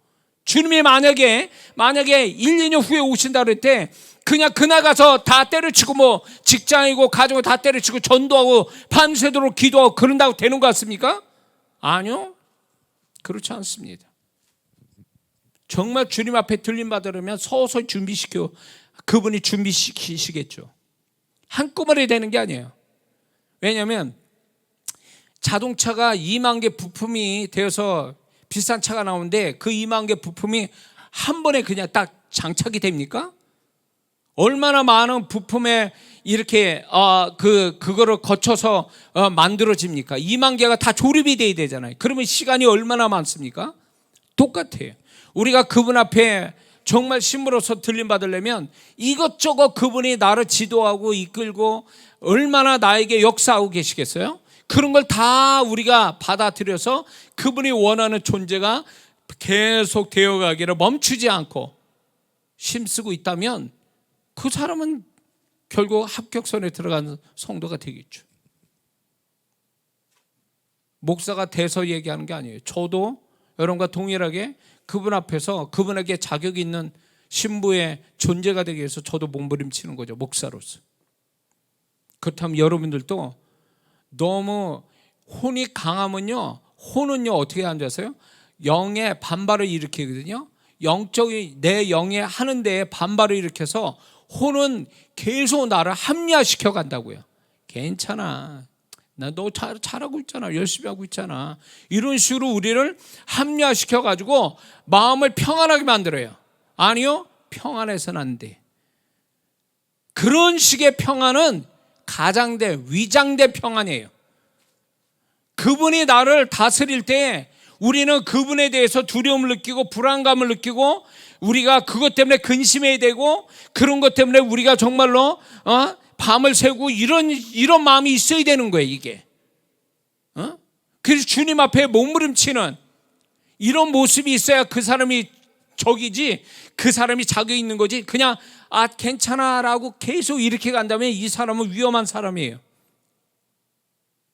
주님이 만약에 1, 2년 후에 오신다 그럴 때 그냥 그날 가서 다 때려치고 뭐 직장이고 가정을 다 때려치고 전도하고 밤새도록 기도하고 그런다고 되는 것 같습니까? 아니요. 그렇지 않습니다. 정말 주님 앞에 들림받으려면 서서히 준비시켜 그분이 준비시키시겠죠. 한꺼번에 되는 게 아니에요. 왜냐하면 자동차가 2만 개 부품이 되어서 비싼 차가 나오는데 그 2만 개 부품이 한 번에 그냥 딱 장착이 됩니까? 얼마나 많은 부품에 이렇게 그거를 거쳐서 만들어집니까? 2만 개가 다 조립이 돼야 되잖아요. 그러면 시간이 얼마나 많습니까? 똑같아요. 우리가 그분 앞에 정말 신부로서 들림받으려면 이것저것 그분이 나를 지도하고 이끌고 얼마나 나에게 역사하고 계시겠어요? 그런 걸 다 우리가 받아들여서 그분이 원하는 존재가 계속 되어가기를 멈추지 않고 힘쓰고 있다면 그 사람은 결국 합격선에 들어가는 성도가 되겠죠. 목사가 돼서 얘기하는 게 아니에요. 저도 여러분과 동일하게 그분 앞에서 그분에게 자격이 있는 신부의 존재가 되기 위해서 저도 몸부림치는 거죠. 목사로서. 그렇다면 여러분들도 너무 혼이 강하면요, 혼은요 어떻게 하는지 아세요? 영의 반발을 일으키거든요. 영적인 내 영에 하는 데에 반발을 일으켜서 혼은 계속 나를 합리화시켜 간다고요. 괜찮아, 나 너 잘하고 있잖아, 열심히 하고 있잖아, 이런 식으로 우리를 합리화시켜 가지고 마음을 평안하게 만들어요. 아니요, 평안해서는 안 돼. 그런 식의 평안은 가장돼 위장돼 평안이에요. 그분이 나를 다스릴 때 우리는 그분에 대해서 두려움을 느끼고 불안감을 느끼고 우리가 그것 때문에 근심해야 되고 그런 것 때문에 우리가 정말로 밤을 새고 이런 마음이 있어야 되는 거예요, 이게. 그래서 주님 앞에 몸부림치는 이런 모습이 있어야 그 사람이 적이지, 그 사람이 자격이 있는 거지. 그냥 괜찮아 라고 계속 이렇게 간다면 이 사람은 위험한 사람이에요.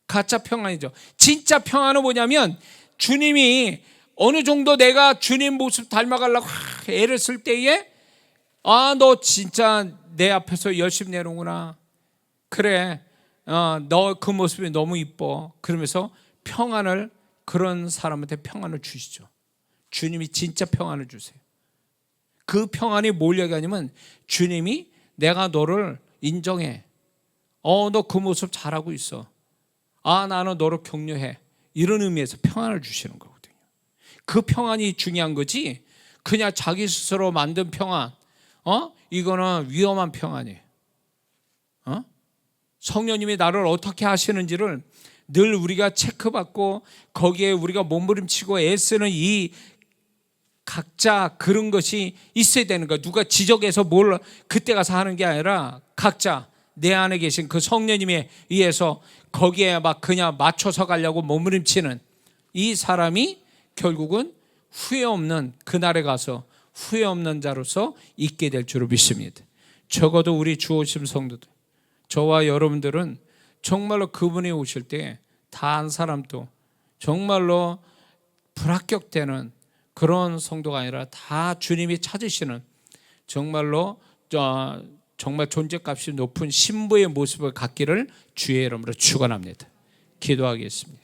가짜 평안이죠. 진짜 평안은 뭐냐면 주님이 어느 정도 내가 주님 모습 닮아가려고 애를 쓸 때에 너 진짜 내 앞에서 열심히 내놓구나, 그래, 너 그 모습이 너무 이뻐. 그러면서 평안을, 그런 사람한테 평안을 주시죠. 주님이 진짜 평안을 주세요. 그 평안이 뭘 얘기하냐면 주님이 내가 너를 인정해. 너 그 모습 잘하고 있어. 나는 너를 격려해. 이런 의미에서 평안을 주시는 거거든요. 그 평안이 중요한 거지, 그냥 자기 스스로 만든 평안, 이거는 위험한 평안이에요. 성령님이 나를 어떻게 하시는지를 늘 우리가 체크받고 거기에 우리가 몸부림치고 애쓰는 이 각자 그런 것이 있어야 되는 거야. 누가 지적해서 뭘 그때 가서 하는 게 아니라 각자 내 안에 계신 그 성령님에 의해서 거기에 막 그냥 맞춰서 가려고 몸부림치는 이 사람이 결국은 후회 없는, 그날에 가서 후회 없는 자로서 있게 될 줄로 믿습니다. 적어도 우리 주오심 성도들, 저와 여러분들은 정말로 그분이 오실 때 다 한 사람도 정말로 불합격되는 그런 성도가 아니라 다 주님이 찾으시는 정말로 정말 존재값이 높은 신부의 모습을 갖기를 주의 이름으로 축원합니다. 기도하겠습니다.